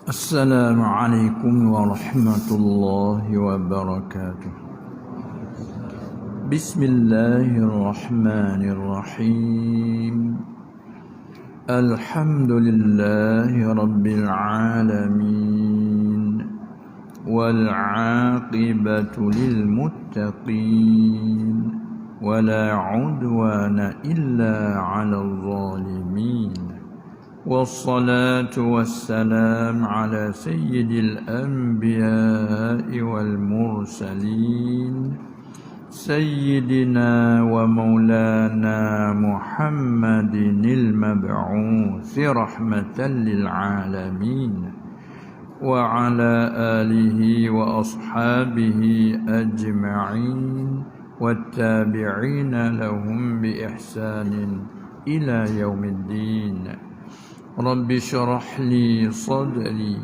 السلام عليكم ورحمة الله وبركاته. بسم الله الرحمن الرحيم. الحمد لله رب العالمين والعاقبة للمتقين ولا عدوان إلا على الظالمين، والصلاة والسلام على سيد الأنبياء والمرسلين سيدنا ومولانا محمد المبعوث رحمة للعالمين، وعلى آله وأصحابه أجمعين والتابعين لهم بإحسان إلى يوم الدين. رب اشرح لي صدري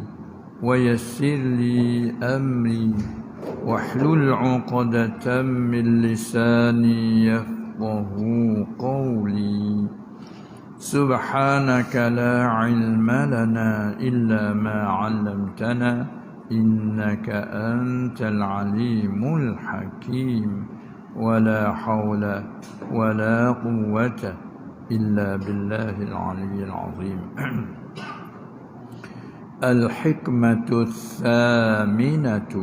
ويسر لي أمري واحلل عقدة من لساني يفقه قولي. سبحانك لا علم لنا إلا ما علمتنا إنك أنت العليم الحكيم، ولا حول ولا قوة إلا بالله العلي العظيم. الحكمة الثامنة.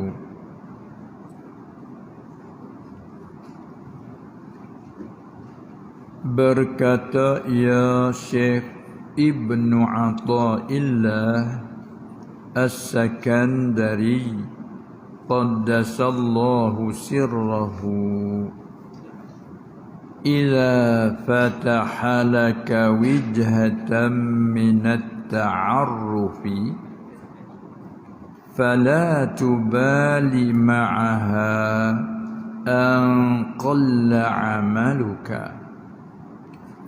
Berkata ya Syekh Ibnu Athaillah As-Sakandari qaddasallahu sirrahu, إذا فتح لك وجهة من التعرف فلا تبال معها أن قل عملك،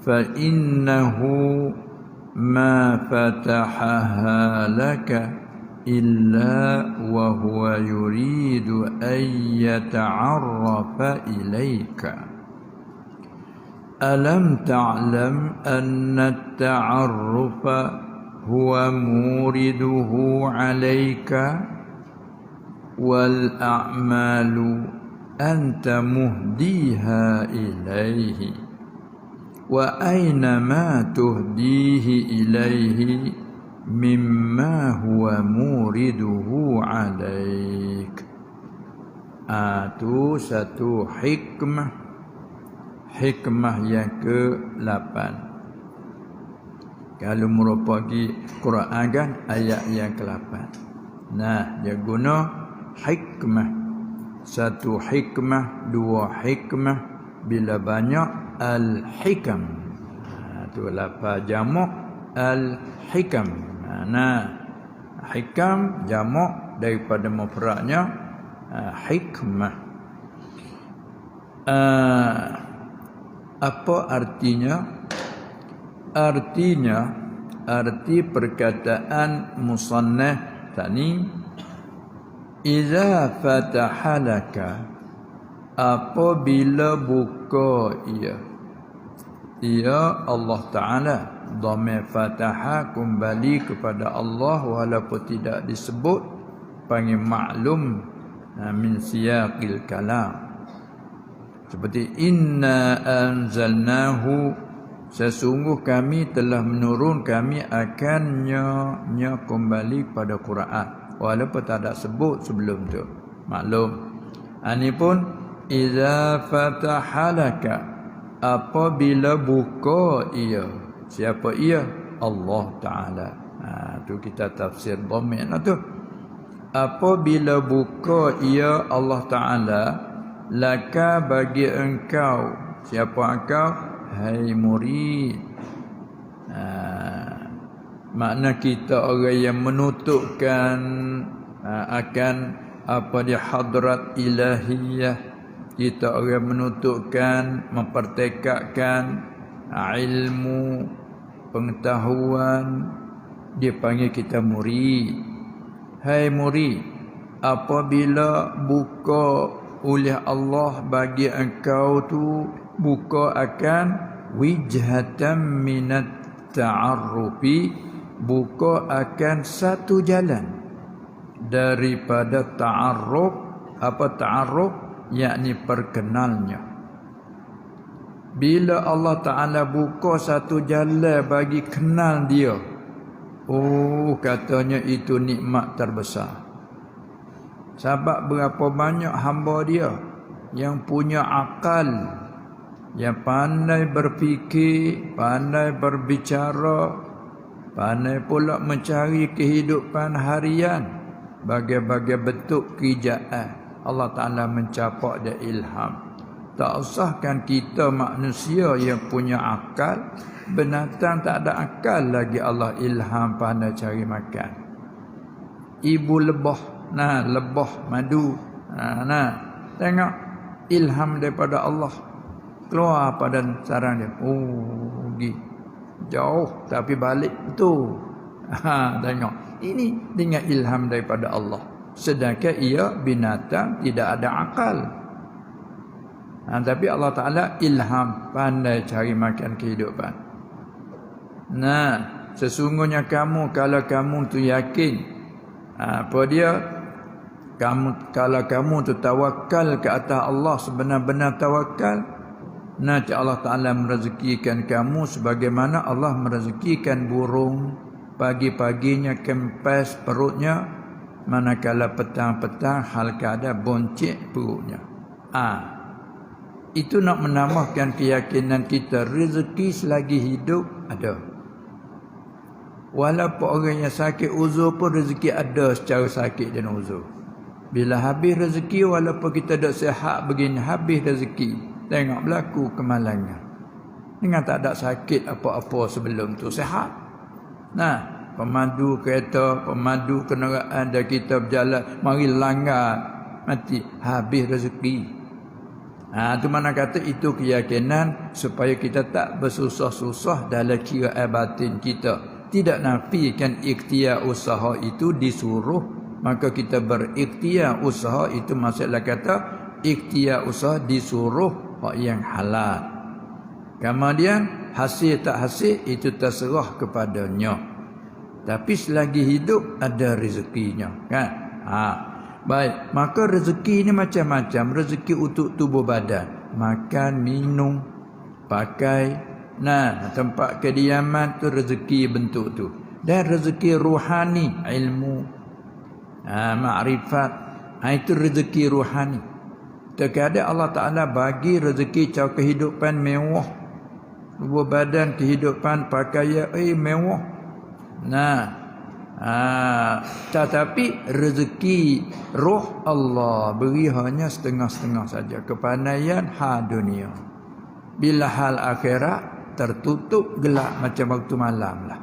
فإنه ما فتحها لك إلا وهو يريد أن يتعرف إليك. ألم تعلم أن التعرف هو مورده عليك، والأعمال أنت مهديها إليه، وأينما تهديه إليه مما هو مورده عليك. Itu satu hikmah. Hikmah yang ke-8. Kalau merupakan Quran kan ayat yang ke-8. Nah, dia guna hikmah. Satu hikmah, dua hikmah, bila banyak al-hikam. Itu lafaz jamak al-hikam. Nah, hikam jamak daripada mufradnya hikmah. Apa artinya? Arti perkataan musannaf tadi, iza fatahalaka, apabila buka ia Allah Ta'ala. Dhamir fataha kembali kepada Allah walaupun tidak disebut, panggil maklum min siyaqil kalam. Seperti inna anzalnahu, sesungguh kami telah menurun, kami akannya kembali pada Quran walaupun tak ada sebut sebelum tu, maklum. Ini pun iza fatahalaka, apabila buka ia. Siapa ia? Allah Ta'ala. Tu kita tafsir dhamir tu. Apabila buka ia Allah Ta'ala, laka bagi engkau. Siapa engkau? Hai murid. Makna kita orang yang menutupkan akan apa di hadrat ilahiyah. Kita orang menutupkan, mempertekadkan ilmu, pengetahuan, dia panggil kita murid. Hai murid, apabila buka oleh Allah bagi engkau tu, buka akan wijhatan minat ta'arrufi, buka akan satu jalan daripada ta'arruf. Apa ta'arruf? Yakni perkenalnya. Bila Allah Ta'ala buka satu jalan bagi kenal dia, oh, katanya itu nikmat terbesar. Sebab berapa banyak hamba dia yang punya akal, yang pandai berfikir, pandai berbicara, pandai pula mencari kehidupan harian, bagai-bagai bentuk kerjaan. Allah Ta'ala mencapak dia ilham. Tak usahkan kita manusia yang punya akal, binatang tak ada akal lagi Allah ilham pandai cari makan. Ibu lebah, lebah madu, tengok ilham daripada Allah keluar pada sarang dia. Oh, pergi jauh tapi balik tu. Tengok, ini dengan ilham daripada Allah. Sedangkan ia binatang tidak ada akal. Tapi Allah Ta'ala ilham pandai cari makan kehidupan. Sesungguhnya kamu, kalau kamu tu yakin, apa dia? Kalau kamu tu tawakal ke atas Allah, sebenar-benar tawakal, nanti Allah Ta'ala merezekikan kamu sebagaimana Allah merezekikan burung. Pagi-paginya kempes perutnya, manakala petang-petang hal keadaan boncik perutnya. Itu nak menambahkan keyakinan kita rezeki selagi hidup ada. Walaupun orang yang sakit uzur pun rezeki ada secara sakit dan uzur. Bila habis rezeki, walaupun kita tak sihat begini, habis rezeki, tengok berlaku kemalangan. Dengan tak ada sakit apa-apa sebelum tu, sihat. Pemandu kereta, pemandu kenderaan dan kita berjalan, mari langgar, mati, habis rezeki. Itu mana kata itu keyakinan supaya kita tak bersusah-susah dalam kiraan batin kita. Tidak nafikan ikhtiar usaha itu disuruh, maka kita berikhtiar usaha itu, maksudnya kata ikhtiar usaha disuruh hak yang halal. Kemudian hasil tak hasil itu terserah kepadanya. Tapi selagi hidup ada rezekinya, kan? Baik, maka rezeki ini macam-macam. Rezeki untuk tubuh badan, makan, minum, pakai, tempat kediaman tu rezeki bentuk tu. Dan rezeki ruhani, ilmu, makrifat, itu rezeki ruhani. Terkadang Allah Ta'ala bagi rezeki cara kehidupan mewah, tubuh badan, kehidupan, pakaian mewah. Tetapi rezeki roh Allah beri hanya setengah-setengah saja. Kepandaian dunia. Bila hal akhirat tertutup gelap macam waktu malam lah.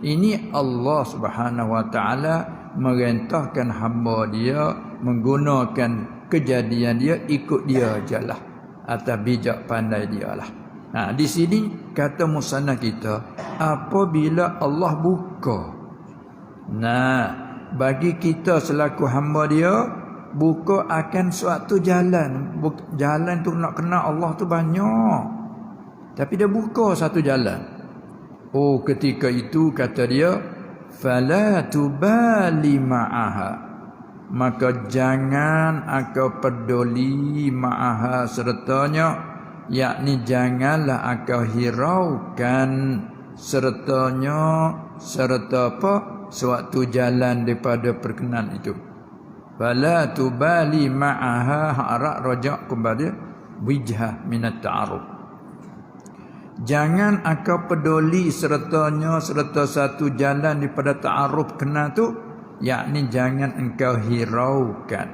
Ini Allah Subhanahu Wa Taala merintahkan hamba dia menggunakan kejadian dia, ikut dia ajalah, atas bijak pandai dia lah. Di sini kata musannaf kita, apabila Allah buka, bagi kita selaku hamba dia, buka akan suatu jalan. Jalan tu nak kenal Allah tu banyak, tapi dia buka satu jalan. Oh, ketika itu kata dia, fala tubali ma'aha, maka jangan engkau peduli ma'aha sertanya, yakni janganlah engkau hiraukan sertanya, serta apa? Suatu jalan daripada perkenan itu. Fala tubali ma'aha, harap rajak kepada wijhah minat ta'aruf. Jangan engkau peduli sertanya, serta satu jalan daripada ta'aruf kenal tu, yakni jangan engkau hiraukan.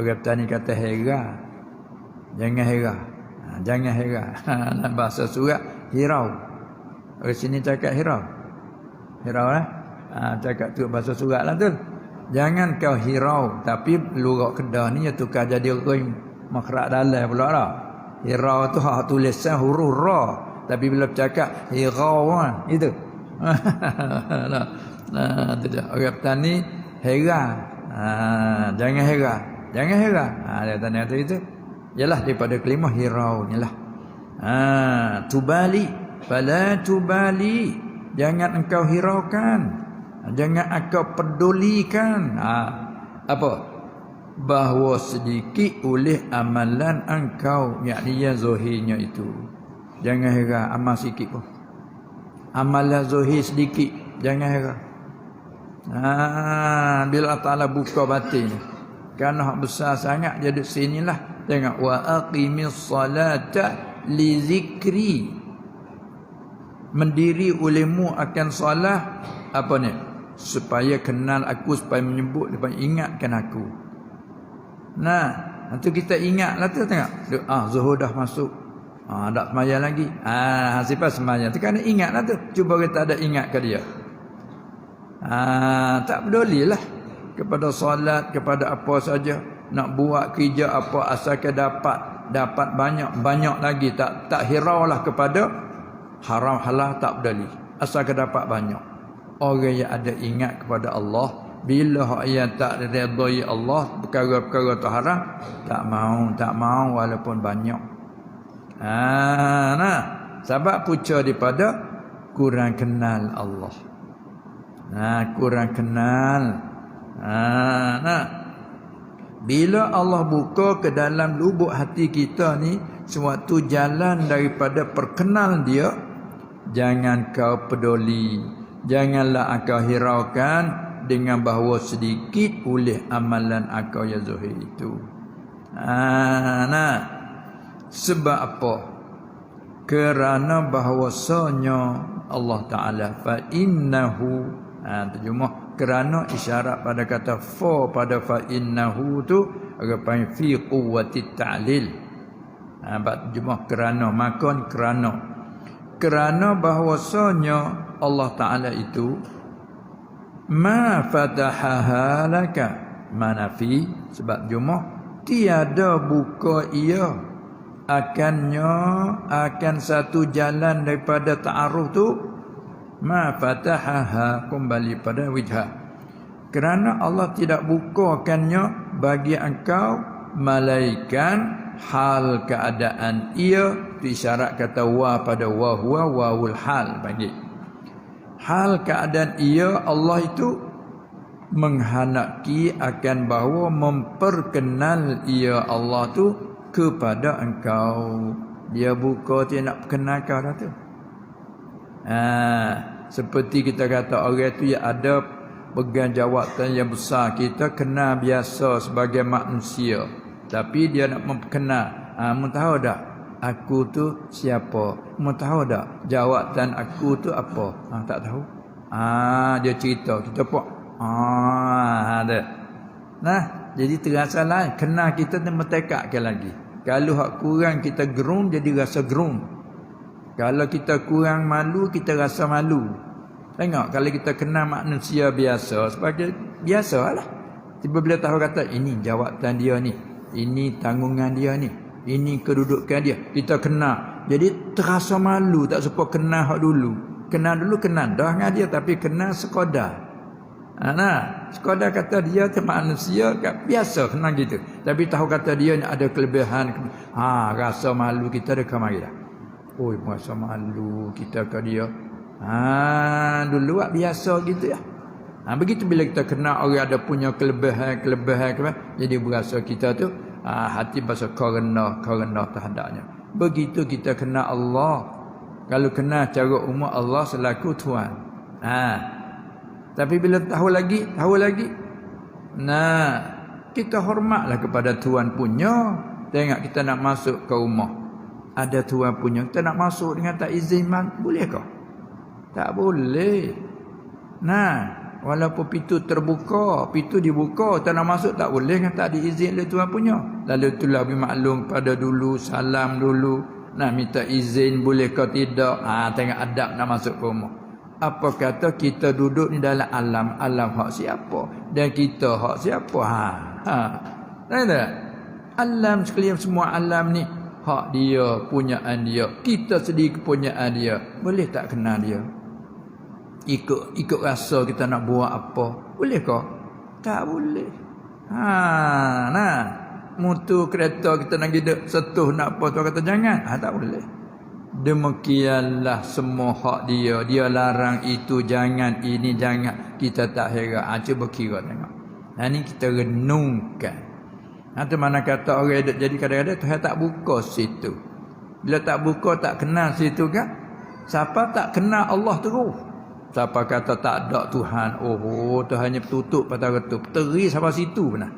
Orang Petani kata heran. Jangan heran. Jangan heran. Dalam bahasa surat hirau. Orang sini cakap hirau. Hirau lah. Cakap tu bahasa surat lah tu. Jangan kau hirau. Tapi lurak Kedah ni ya tukar jadi rim makrak dalam pula lah. Hirau tu hak tulisan huruf ra. Tapi bila bercakap hirau lah. Itu. Itu dia. Orang Petani heran. Jangan heran. Jangan heran. Dia tanya tu itu. Yalah daripada kalimah hirau ni lah. Tubali. Fala tubali. Jangan engkau hiraukan. Jangan engkau pedulikan. Apa? Bahawa sedikit oleh amalan engkau, yakni yang zahirnya itu. Jangan heran amal sikit pun. Amalan zahir sedikit, jangan heran. Bila Ta'ala buka batin, kerana hak besar sangat jadi sinilah. Tengok, wa aqimis salata li zikri. Mendiri olehmu akan solat apa ni? Supaya kenal aku, supaya menyebut, supaya ingatkan aku. Nah, nanti kita ingatlah tu, tengok. Zuhur dah masuk. Tak sembahyang lagi. Sifat sembahyang. Tu kan ingatlah tu. Cuba kita ada ingat ke dia. Tak pedulilah kepada solat, kepada apa saja. Nak buat kerja apa asalkan dapat banyak lagi. Tak hiraulah kepada haram halal, tak peduli. Asalkan dapat banyak. Orang yang ada ingat kepada Allah, bila hak yang tak redai Allah, perkara-perkara tu haram, tak mau walaupun banyak. Sebab punca daripada kurang kenal Allah. Kurang kenal. Bila Allah buka ke dalam lubuk hati kita ni suatu jalan daripada perkenal dia, jangan kau peduli. Janganlah engkau hiraukan dengan bahawa sedikit oleh amalan engkau yang zahir itu. Sebab apa? Kerana bahawasanya Allah Ta'ala fa innahu, terjemah kerana isyarat pada kata fa pada fa innahu tu agak panggil fi quwwati ta'lil. Terjemah kerana, maka kerana bahawasanya Allah Ta'ala itu ma fatahaha laka, manafi sebab jumlah tiada buka ia akan satu jalan daripada ta'aruf tu, ma fatahaha kembali pada wijhah, kerana Allah tidak bukakannya bagi engkau malaikan hal keadaan ia. Itu isyarat kata wa pada wa huwa wawul hal bagi hal keadaan ia. Allah itu menghendaki akan bahawa memperkenal ia Allah tu kepada engkau. Dia buka dia nak perkenal kau dah tu. Seperti kita kata orang tu yang ada pegang jawatan yang besar, kita kenal biasa sebagai manusia, tapi dia nak memperkenal. Mu tahu tak aku tu siapa? Mu tahu tak jawatan aku tu apa? Tak tahu. Dia cerita, kita pun ada. Jadi terasa lain. Kenal kita dan mentekakkan lagi. Kalau hak kurang kita gerung, jadi rasa gerung. Kalau kita kurang malu, kita rasa malu. Tengok, kalau kita kenal manusia biasa, sebagai biasa lah. Tiba-tiba tahu kata, ini jawatan dia ni, ini tanggungan dia ni, ini kedudukan dia, kita kenal. Jadi terasa malu, tak sempat kenal hak dulu. Kenal dulu, kenal dah dengan dia, tapi kenal sekadar. Sekadar kata dia tu manusia biasa, kenal gitu. Tapi tahu kata dia ni ada kelebihan. Rasa malu kita dah kemari dah. Rasa malu kita ke dia. Dulu biasa gitu ya. Begitu bila kita kenal orang ada punya kelebihan, jadi berasa kita tu hati berasa karena terhadapnya. Begitu kita kenal Allah. Kalau kenal cara umum Allah selaku Tuhan. Tapi bila tahu lagi, kita hormatlah kepada Tuhan punya. Tengok kita nak masuk ke rumah, ada Tuhan punya, kita nak masuk dengan tak izin, boleh ke? Tak boleh. Walaupun pintu terbuka, pintu dibuka, tak nak masuk tak boleh kan, tak diizin oleh Tuhan punya. Lalu itulah maklum pada dulu, salam dulu, minta izin boleh ke tidak. Tengok adab nak masuk ke rumah. Apa kata kita duduk ni dalam alam hak siapa dan kita hak siapa? Tak? Alam sekalian, semua alam ni hak dia, punyaan dia. Kita sendiri kepunyaan dia. Boleh tak kenal dia? Ikut rasa kita nak buat apa. Boleh ke? Tak boleh. Mutu kereta kita nak hidup setuh nak apa tu kata jangan. Tak boleh. Demikianlah semua hak dia. Dia larang itu, jangan ini, jangan. Kita tak heran. Cuba kira tengok. Ini kita renungkan. Itu mana kata orang duduk jadi kadang-kadang Tuhan tak buka situ. Bila tak buka, tak kenal situ kan? Siapa tak kenal Allah terus? Siapa kata tak ada Tuhan? Oh, Tuhannya tutup patah ketup. Teri sampai situ benar.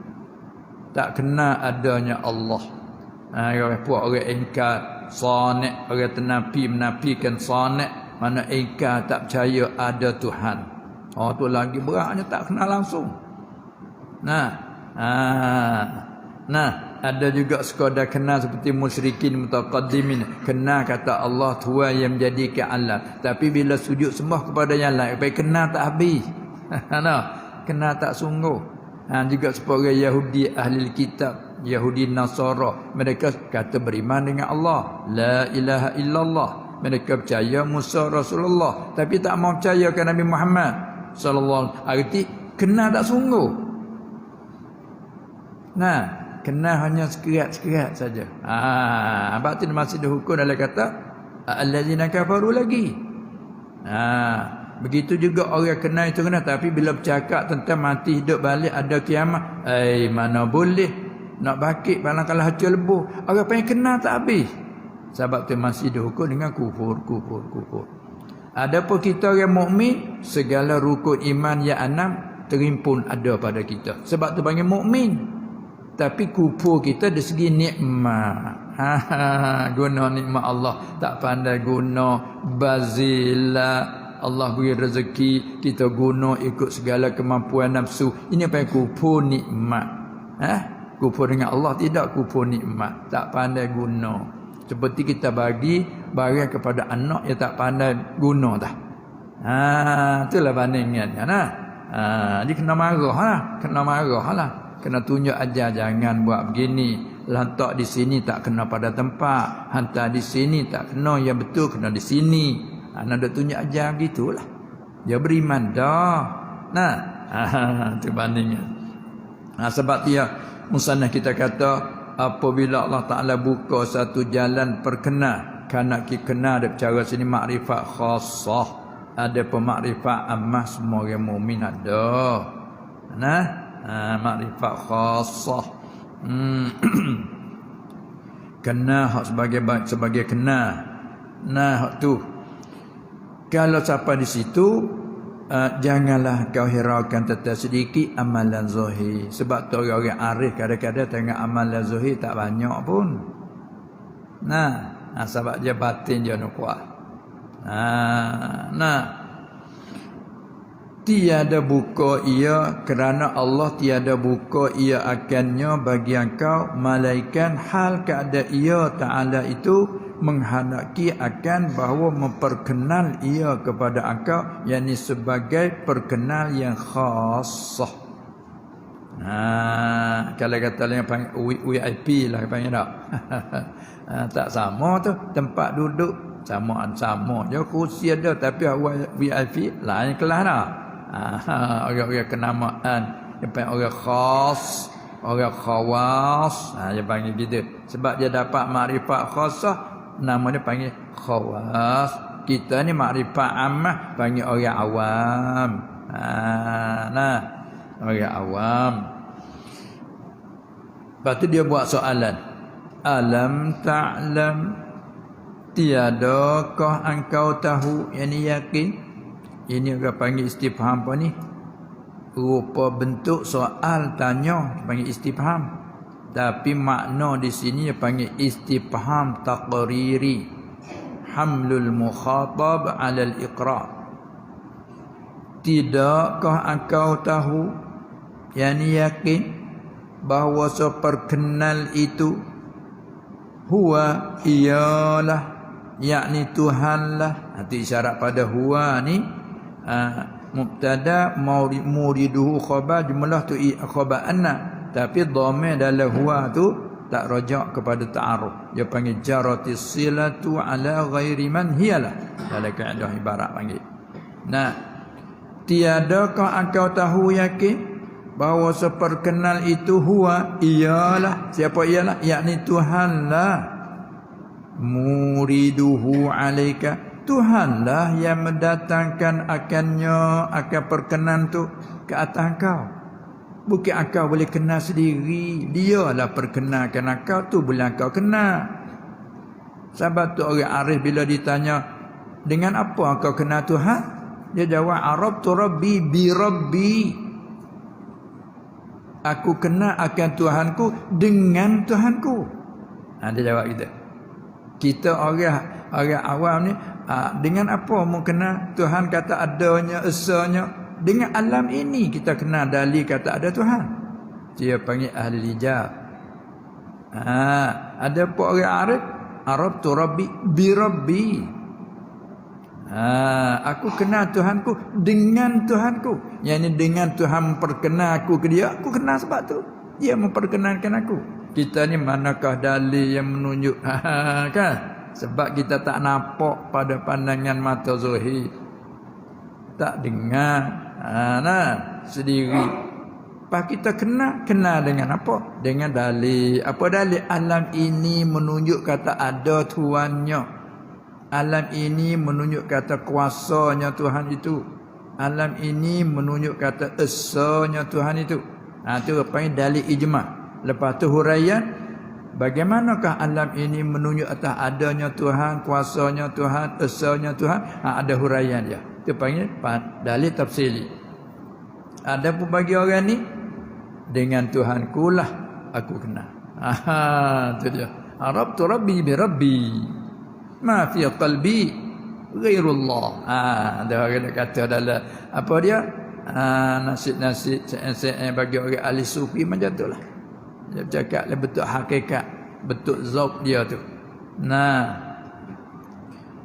Tak kenal adanya Allah. Orang ingkar sanek, orang tenapi menafikan sanek, mana ingkar tak percaya ada Tuhan. Oh, tu lagi beratnya tak kenal langsung. Ada juga sekadar kenal seperti musyrikin mutaqaddimin, kenal kata Allah Tuhan yang menjadikan alam, tapi bila sujud sembah kepada yang lain, baik kenal tak habis. Kenal tak sungguh. Juga sebagai Yahudi ahli kitab, Yahudi Nasara, mereka kata beriman dengan Allah, la ilaha illallah. Mereka percaya Musa Rasulullah, tapi tak mau percaya ke Nabi Muhammad sallallahu alaihi wasallam. Arti kenal tak sungguh. Kenal hanya sekerat-sekerat saja. Sebab tu masih dihukum dalam kata allazina kafaru lagi. Begitu juga orang kenal itu kenal, tapi bila bercakap tentang mati hidup balik ada kiamat, mana boleh nak bakit balang kalah hancur lebuh. Orang pengen kenal tak habis. Sebab tu masih dihukum dengan kufur. Adapun kita orang mukmin, segala rukun iman yang 6 terimpun ada pada kita. Sebab tu panggil mukmin. Tapi kufur kita dari segi nikmat. Guna nikmat Allah tak pandai guna, bazila. Allah beri rezeki, kita guna ikut segala kemampuan nafsu. Ini apa yang kufur nikmat. Kufur dengan Allah, tidak kufur nikmat. Tak pandai guna. Seperti kita bagi barang kepada anak yang tak pandai guna dah. Itulah bandingannya. Dia kena marah lah. Kena tunjuk ajar, jangan buat begini. Lantak di sini tak kena pada tempat. Hantar di sini tak kena, yang betul kena di sini. Nak tunjuk ajar gitulah. Dia beriman dah. Itu bandingnya. Sebab dia musannaf kita kata, apabila Allah Ta'ala buka satu jalan perkenal, kerana kita kenal ada cara sini makrifat khassah, ada pemakrifat ammah, semua orang mukmin ada. Makrifat khassah. Kenal hak sebagai kenal. Hak tu. Kalau siapa di situ, janganlah kau hiraukan tetap sedikit amalan zahir. Sebab tu orang-orang arif kadang-kadang tengok amalan zahir tak banyak pun. Sebab dia batin dia nak kuat. Tiada buka ia, kerana Allah tiada buka ia akannya bagi engkau, malaikat hal keadaan ia Ta'ala itu menghendaki akan bahawa memperkenal ia kepada engkau, yakni sebagai perkenal yang khassah. Kalau kata yang panggil VIP lah panggil tak. Tak sama tu tempat duduk, sama je kursi ada, tapi VIP lain kelas dah. Orang-orang kenamaan, yang panggil orang khas, orang khawas, dia panggil gitu. Sebab dia dapat makrifat khassah, nama dia panggil khawas. Kita ni makrifat ammah, panggil orang awam. Orang awam. Lepas tu dia buat soalan, alam ta'lam, tiadakah engkau tahu, yang ni yakin. Ini orang panggil istifham apa ni? Rupa bentuk soal tanya panggil istifham. Tapi makna di sini dia panggil istifham taqriri. Hamlul mukhatab 'ala al-iqrar. Tidakkah engkau tahu, yakni yakin, bahawa seperkenal itu huwa ialah, yakni Tuhanlah. Itu isyarat pada huwa ni. Mubtada muriduhu khabar, jumlah tu khabar anna, tapi dhamir dalam huwa tu tak rajak kepada ta'aruf. Dia panggil jaratis silatu ala ghairi man hiyalah, dalam kaedah ibarat panggil. Tiadakah engkau tahu yakin bahawa seperkenal itu huwa ialah, siapa ialah, yakni Tuhanlah. muriduhu alaika, Tuhanlah yang mendatangkan akan perkenan tu ke atas kau. Bukan akau boleh kenal sendiri. Dialah perkenalkan akau tu boleh kau kenal. Sebab tu orang arif bila ditanya, dengan apa kau kenal Tuhan? Dia jawab, arabtu rabbi bi rabbi. Aku kenal akan Tuhanku dengan Tuhanku. Dia jawab kita. Kita orang awam ni, dengan apa mau kenal Tuhan? Kata adanya, esanya. Dengan alam ini kita kenal dalil kata ada Tuhan. Dia panggil ahli hijab. Ada pun orang arif, arabtu rabbi bi rabbi. Aku kenal Tuhanku dengan Tuhanku. Yang ini dengan Tuhan memperkenal aku ke dia, aku kenal sebab tu. Dia memperkenalkan aku. Kita ni manakah dalil yang menunjuk? Kan? Sebab kita tak nampak pada pandangan mata zahir. Tak dengar. Sendiri. Pas kita kenal dengan apa? Dengan dalil. Apa dalil? Alam ini menunjuk kata ada Tuhannya. Alam ini menunjuk kata kuasanya Tuhan itu. Alam ini menunjuk kata esanya Tuhan itu. Itu panggil dalil ijma'. Lepas tu huraian, bagaimanakah alam ini menunjuk atas adanya Tuhan, kuasanya Tuhan, esanya Tuhan? Ada huraian dia. Itu panggil dalil tafsili. Ada pun bagi orang ni, dengan Tuhanku lah aku kenal. Itu dia. Arabtu rabbi bi rabbi. Ma fi qalbi ghairullah. Ada orang kata dalam apa dia? Nasib-nasib bagi orang ahli sufi macam itulah. Dia bercakap betul hakikat, betul zauq dia tu.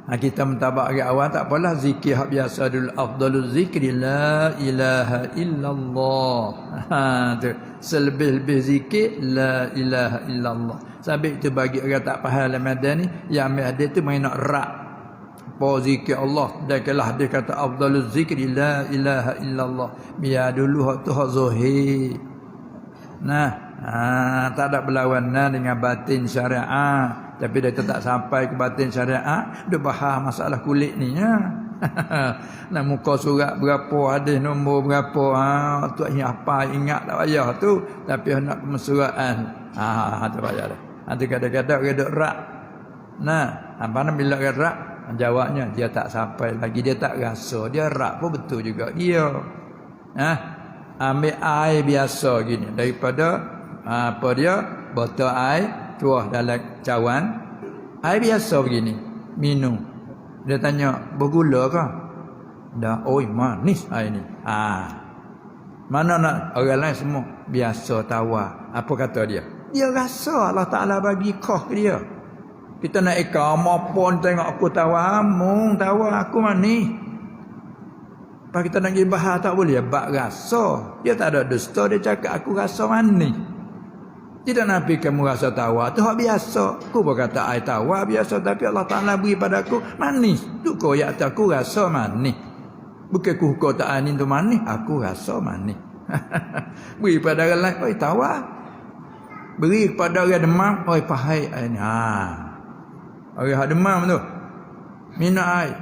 Kita mentabak agak awal tak apalah, zikir hak biasa dulu. Afdalul zikri la ilaha illallah. Tu selebih-lebih zikir la ilaha illallah. Sebab itu bagi orang tak faham Ramadan ni, yang ambil hadis tu main nak rak apa zikir Allah. Dan kalau dia kata afdalul zikri la ilaha illallah, biar dulu hak tu hak zahir. Tak ada berlawanan dengan batin syariat. Tapi dia tak sampai ke batin syariat, dia bahas masalah kulit ni ya. Muka surat berapa, hadis nombor berapa, tu apa ingat tak payah tu. Tapi nak kemesuraan, tu payah dah. Nanti kadang-kadang dia duk rak. Mana bila dia rak, jawabnya dia tak sampai lagi, dia tak rasa, dia rak pun betul juga dia. Ambil air biasa gini daripada apa dia, botol air tuah dalam cawan, air biasa begini, minum. Dia tanya, bergula ke? Dah, manis air ni. Mana nak orang lain semua biasa tawar. Apa kata dia? Dia rasa Allah Ta'ala bagi kah ke dia. Kita nak ikamah pun tengok aku tawar, tawar aku manis. Pas kita nak pergi bahas tak boleh, bak rasa. Dia tak ada dusta, dia cakap aku rasa manis. Tidak Nabi kamu rasa tawar tu hak biasa. Aku berkata air tawar biasa, tapi Allah Ta'ala beri pada aku manis. Tu kau ya aku rasa manis. Bukan aku tak anin tu manis, aku rasa manis. Beri pada orang lain, tawar. Beri kepada orang demam, pahit air ni. Orang hak demam tu, minum air.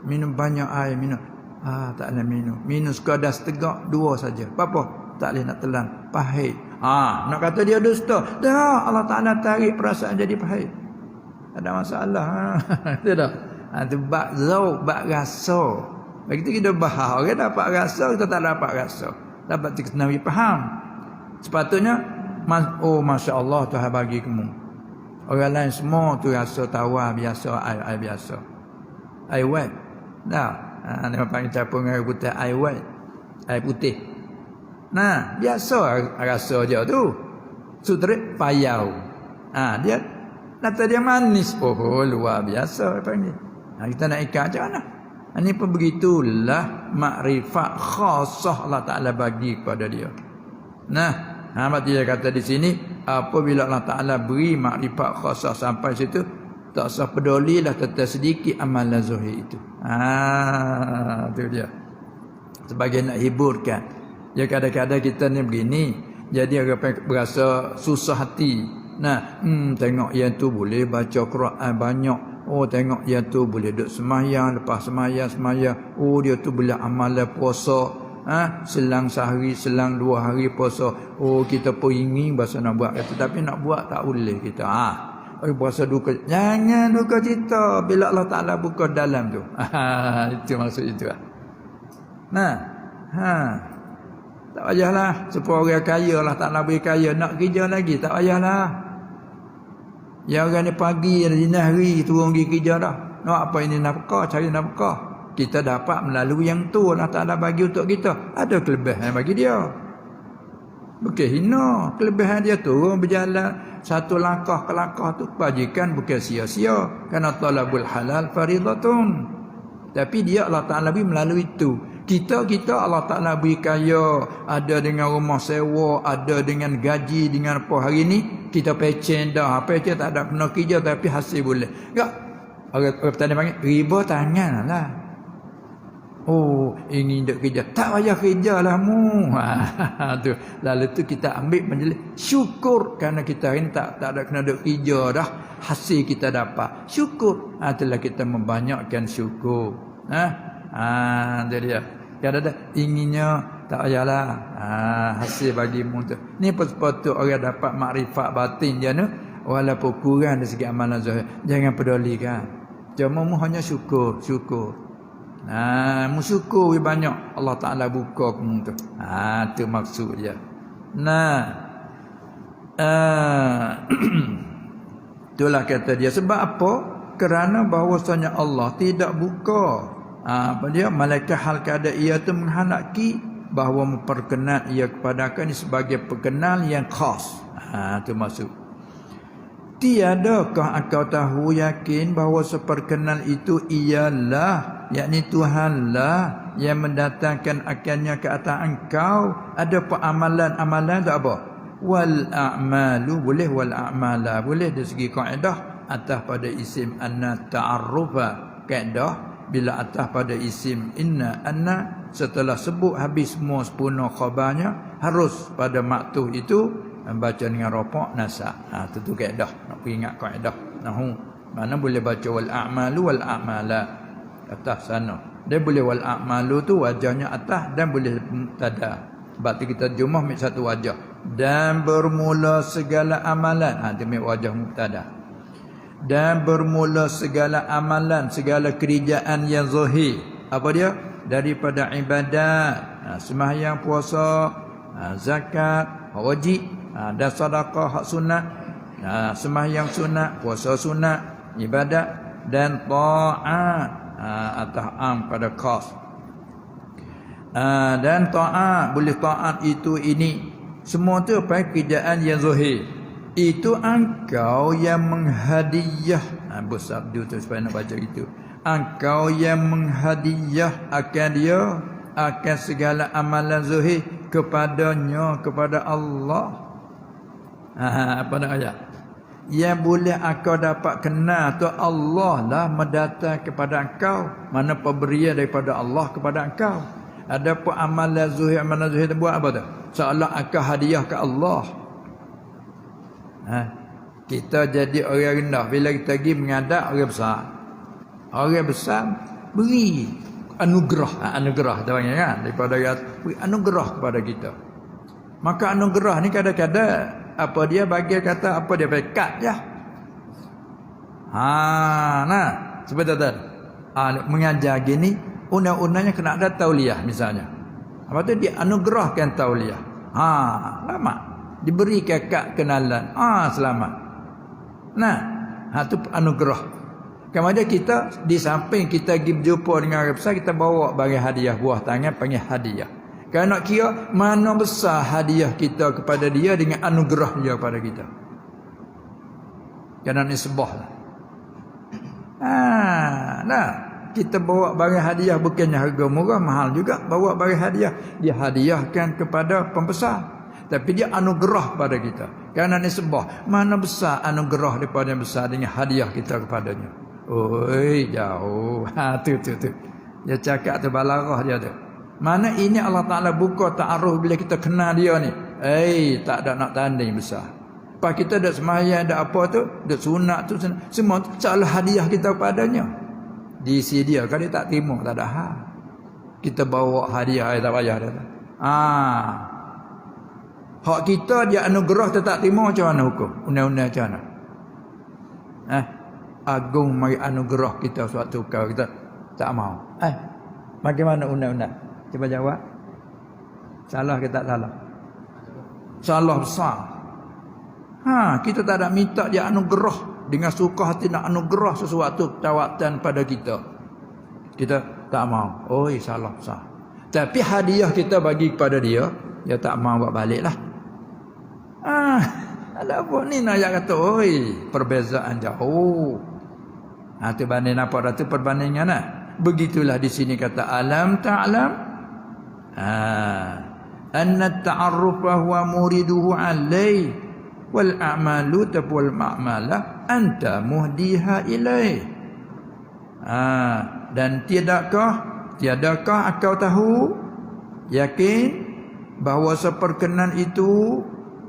Minum banyak air, minum. Tak boleh minum. Minum sekadar setegak, 2 saja. Apa? Tak boleh nak telan. Pahit. Nak kata dia dusta. Dah, Allah Ta'ala tarik perasaan jadi pahit. Ada masalah. Itu dah. Itu bak zauq, bak rasa. Begitu kita bahas, orang dapat rasa, kita tak dapat rasa. Dapat kita nak faham. Sepatutnya, Masya Allah Tuhan bagi kamu. Orang lain semua tu rasa tawar biasa, air biasa. Air white. Dah. Dia panggil capung air putih, air white. Air putih. Biasa rasa dia tu. Sutrik payau. Dia kata dia manis. Luar biasa panggil. Kita nak ikat macam mana? Ini pun begitulah makrifat khasah Allah Ta'ala bagi kepada dia. Berarti dia kata di sini, apabila Allah Ta'ala beri makrifat khasah sampai situ, tak usah pedulilah tentang sedikit amalan zahir itu. Itu dia. Sebagai nak hiburkan. Ya kadang-kadang kita ni begini, jadi orang berasa susah hati. Nah, tengok yang tu boleh baca Quran banyak. Oh, tengok yang tu boleh duduk sembahyang, lepas sembahyang. Oh, dia tu boleh amalan puasa. Selang sehari, selang 2 hari puasa. Oh, kita pun ingin bahasa nak buat itu, tapi nak buat tak boleh kita. Puasa duka. Jangan duka cita bila Allah Taala buka dalam tu. Itu maksud itu. Nah, tak payahlah supaya orang kaya Allah Taala beri kaya nak kerja lagi, tak payahlah. Ya orang ni pagi dini hari turun pergi kerja dah. Nak apa ini nafkah, cari nafkah. Kita dapat melalui yang tu Allah Taala bagi untuk kita. Ada kelebihan bagi dia. Bukan hina, kelebihan dia turun berjalan satu langkah ke langkah tu bajikan bukan sia-sia. Karena talabul halal faridatun. Tapi dia Allah Taala beri melalui itu. Kita Allah Ta'ala beri kaya. Ada dengan rumah sewa, ada dengan gaji, dengan apa. Hari ni kita pecen dah. Pecen tak ada pernah kerja tapi hasil boleh. Tak? Orang petani panggil, riba tangan lah. Oh, ingin duk kerja. Tak payah kerja lah mu. Tu. Lalu tu kita ambil menjelis. Syukur kerana kita hari ni tak ada kena duk kerja dah. Hasil kita dapat. Syukur. Itulah kita membanyakkan syukur. Dia dia. Kadang-kadang inginnya tak payahlah. Hasil bagimu tu. Ni sepatut orang dapat makrifat batin dia ni. Walaupun kurang dari segi amalan zahir. Jangan pedulikan. Cuma mu hanya syukur. Mu syukur banyak. Allah Ta'ala buka kamu tu. Tu maksud dia. Itulah kata dia. Sebab apa? Kerana bahawasanya Allah tidak buka. Apa dia? Malaikat hal keadaan ia tu menghendaki bahawa memperkenal ia kepada akan sebagai perkenal yang khas. Itu maksud. Tiadakah engkau tahu yakin bahawa seperkenal itu ialah, yakni Tuhanlah yang mendatangkan akannya ke atas engkau. Ada amalan tak apa? Wal a'malu boleh, wal a'mala boleh dari segi kaedah atas pada isim anna ta'arrufa. Kaedah bila atas pada isim inna anna setelah sebut habis semua sempurna khabarnya harus pada maktuh itu baca dengan rafa' nasab. Tentu kaedah nak ingat kaedah nahu. Mana boleh baca wal a'malu wal a'mala atas sana. Dia boleh wal a'malu tu wajahnya atas dan boleh mubtada. Sebab tu kita jumlah ambil satu wajah. Dan bermula segala amalan. Dia ambil wajah mubtada. Dan bermula segala amalan, segala kerjaan yang zahir. Apa dia? Daripada ibadat, sembahyang, puasa, zakat, wajib, dan sedekah hak sunat, sembahyang sunat, puasa sunat, ibadat dan taat atas am pada khas. Dan taat, boleh taat itu ini. Semua tu apa? Kerjaan yang zahir. Itu engkau yang menghadiah. Bersabdu tu supaya nak baca itu. Engkau yang menghadiah akan dia, akan segala amalan zahir kepadanya, kepada Allah. Apa nak ayat? Yang boleh engkau dapat kenal tu Allah lah mendatang kepada engkau. Mana pemberian daripada Allah kepada engkau. Ada pun amalan zahir buat apa tu? Seolah engkau hadiah ke Allah. Kita jadi orang rendah bila kita pergi menghadap orang besar. Orang besar beri anugerah. Anugerah dia panggil kan, daripada beri anugerah kepada kita. Maka anugerah ni kadang-kadang apa dia bagi kata apa dia pekat je. Seperti tadi. Mengajar gini undang-undangnya kena ada tauliah misalnya. Apa tu dia anugerahkan tauliah. Lama diberi kakak kenalan. Selamat. Itu anugerah. Kemudian kita di samping kita pergi berjumpa dengan orang besar, kita bawa bagi hadiah, buah tangan panggil hadiah. Kerana nak kira mana besar hadiah kita kepada dia dengan anugerah dia kepada kita. Kerana nisbah lah. Kita bawa bagi hadiah bukannya harga murah, mahal juga. Bawa bagi hadiah, dia hadiahkan kepada pembesar. Tapi dia anugerah pada kita. Kerana nisbah. Mana besar anugerah daripada yang besar dengan hadiah kita kepadanya. Oi, jauh. Tu. Dia cakap tu balarah dia tu. Mana ini Allah Ta'ala buka ta'aruf bila kita kenal dia ni. Tak ada nak tanding besar. Lepas kita dah sembahyang, dah apa tu, dah sunat tu, semua tu salah hadiah kita padanya. Diisi dia, kalau dia tak terima, tak ada hal. Kita bawa hadiah, tak payah dah. Hak kita dia anugerah tak terima, macam mana hukum? Undang-undang macam mana? Agung mari anugerah kita suatu kau, kita tak mau. Bagaimana undang-undang? Cuba jawab. Salah ke tak salah? Salah besar. Kita tak ada minta dia anugerah dengan suka hati nak anugerah sesuatu tawatan pada kita. Kita tak mau. Salah besar. Tapi hadiah kita bagi kepada dia, dia tak mau buat baliklah. Ada apa ni nak kata, perbezaan jauh. Tu banding apa dah tu perbandingan lah. Begitulah di sini kata alam ta'lam anna ta'arrufa huwa muriduhu alai wal a'malu wal ma'malah anta muhdiha ilai. Dan tiadakah engkau tahu, yakin bahawa seperkenan itu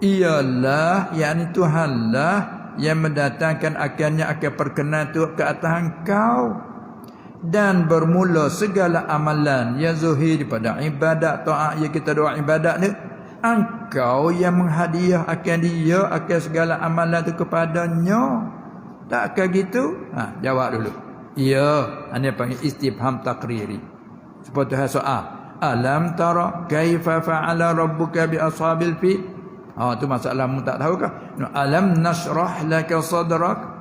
ialah, yakni Tuhanlah yang mendatangkan akannya akan perkenan itu ke atas engkau, dan bermula segala amalan yang zuhir pada ibadat taat yang kita doa ibadat ni, engkau yang menghadiah akan dia akan segala amalan itu kepadanya. Takkah gitu? Jawab dulu. Ya, ini panggil istifham takriri. Seperti soal, alam tara kaifa fa'ala rabbuka bi ashabil fil? Tu masalah mu tak tahu kah? Alam nasrah laka sadrak?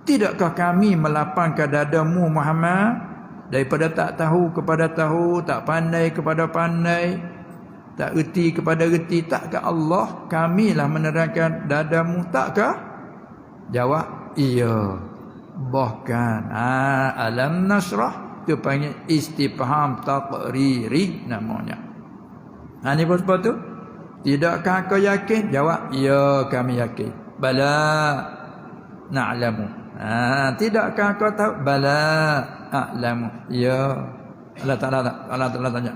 Tidakkah kami melapangkan dadamu Muhammad? Daripada tak tahu kepada tahu, tak pandai kepada pandai, tak erti kepada erti. Takkah Allah kamilah menerangkan dadamu? Takkah? Jawab, iya. Bahkan alam nasrah tu panggil istifham taqriri namanya. Ni pun sebab tu, tidakkah kau yakin? Jawab, ya kami yakin. Bala na'lamu. Tidakkah kau tahu? Bala a'lamu. Ya. Allah Ta'ala tanya,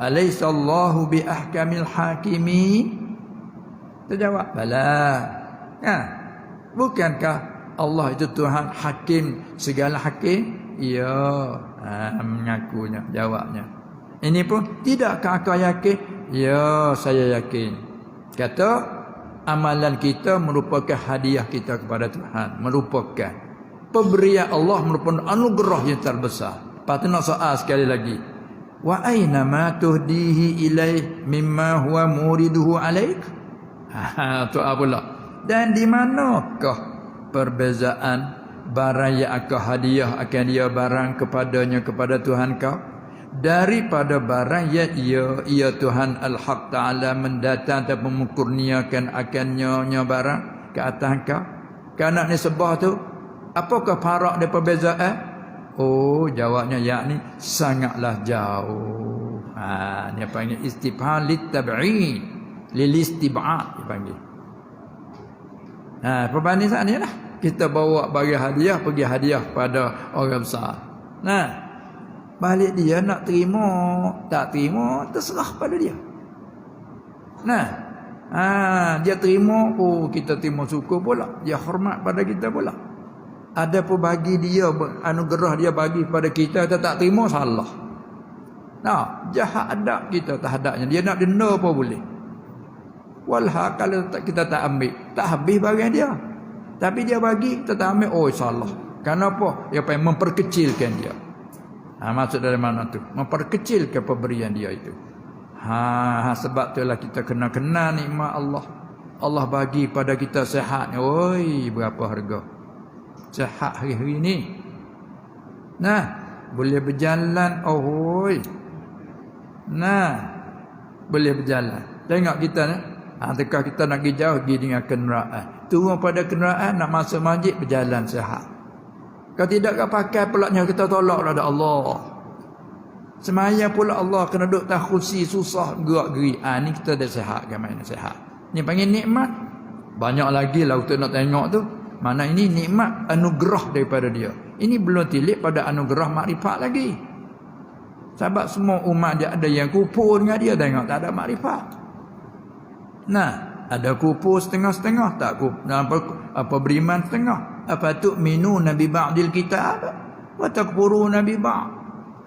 alaysa Allahu bi ahkamil hakimi? Terjawab, bala. Bukankah Allah itu Tuhan hakim, segala hakim? Ya. Mengakunya, jawabnya. Ini pun, tidakkah kau yakin? Ya, saya yakin. Kata, amalan kita merupakan hadiah kita kepada Tuhan, merupakan pemberian Allah, merupakan anugerah yang terbesar. Lepas tu nak soal sekali lagi, wa aina ma tuhdihi ilaih mimma huwa muriduhu alaik? Tu pula. Dan di manakah perbezaan barang yang akan hadiah akan dia barang kepadanya, kepada Tuhan kau, daripada barang yang ia Tuhan Al-Haq Ta'ala mendatang atau memkurniakan akannya barang ke atas kau. Kerana ni sebab tu, apakah farak dia perbezaan? Jawabnya yakni sangatlah jauh. Dia panggil istifham litab'in, lilistib'ad dipanggil. Perbanding saat ni lah, kita bawa bagi hadiah, pergi hadiah pada orang besar. Balik dia nak terima, tak terima, terserah pada dia. Dia terima, kita terima syukur pula. Dia hormat pada kita pula. Ada pun bagi dia, anugerah dia bagi pada kita, kita tak terima, salah. Jahat adab kita terhadapnya. Dia nak denda apa boleh. Walha kalau kita tak ambil, tak habis bagian dia. Tapi dia bagi, kita tak ambil, salah. Kenapa? Dia pengen memperkecilkan dia. Maksud dari mana tu? Memperkecilkan pemberian dia itu. Sebab itulah kita kena kenal nikmat Allah. Allah bagi pada kita sehat. Berapa harga sehat hari-hari ni? Boleh berjalan. Boleh berjalan. Tengok kita ni. Tengok kita nak pergi jauh, pergi dengan kenderaan. Turun pada kenderaan, nak masuk masjid, berjalan sehat. Kalau tidak kau pakai pulaknya, kita tolaklah ada Allah. Semaya pula Allah kena duduk tak kursi, susah, gerak-geri. Ni kita dah sehat kan, main sehat. Ni panggil nikmat. Banyak lagi lah untuk nak tengok tu. Mana ini nikmat anugerah daripada dia. Ini belum tilik pada anugerah makrifat lagi. Sebab semua umat dia ada yang kupur dengan dia, tengok tak ada makrifat. Ada kufur setengah-setengah, tak apa beriman setengah. Apa tu minu nabi ba'dil kitab wa takfuru nabi ba'd.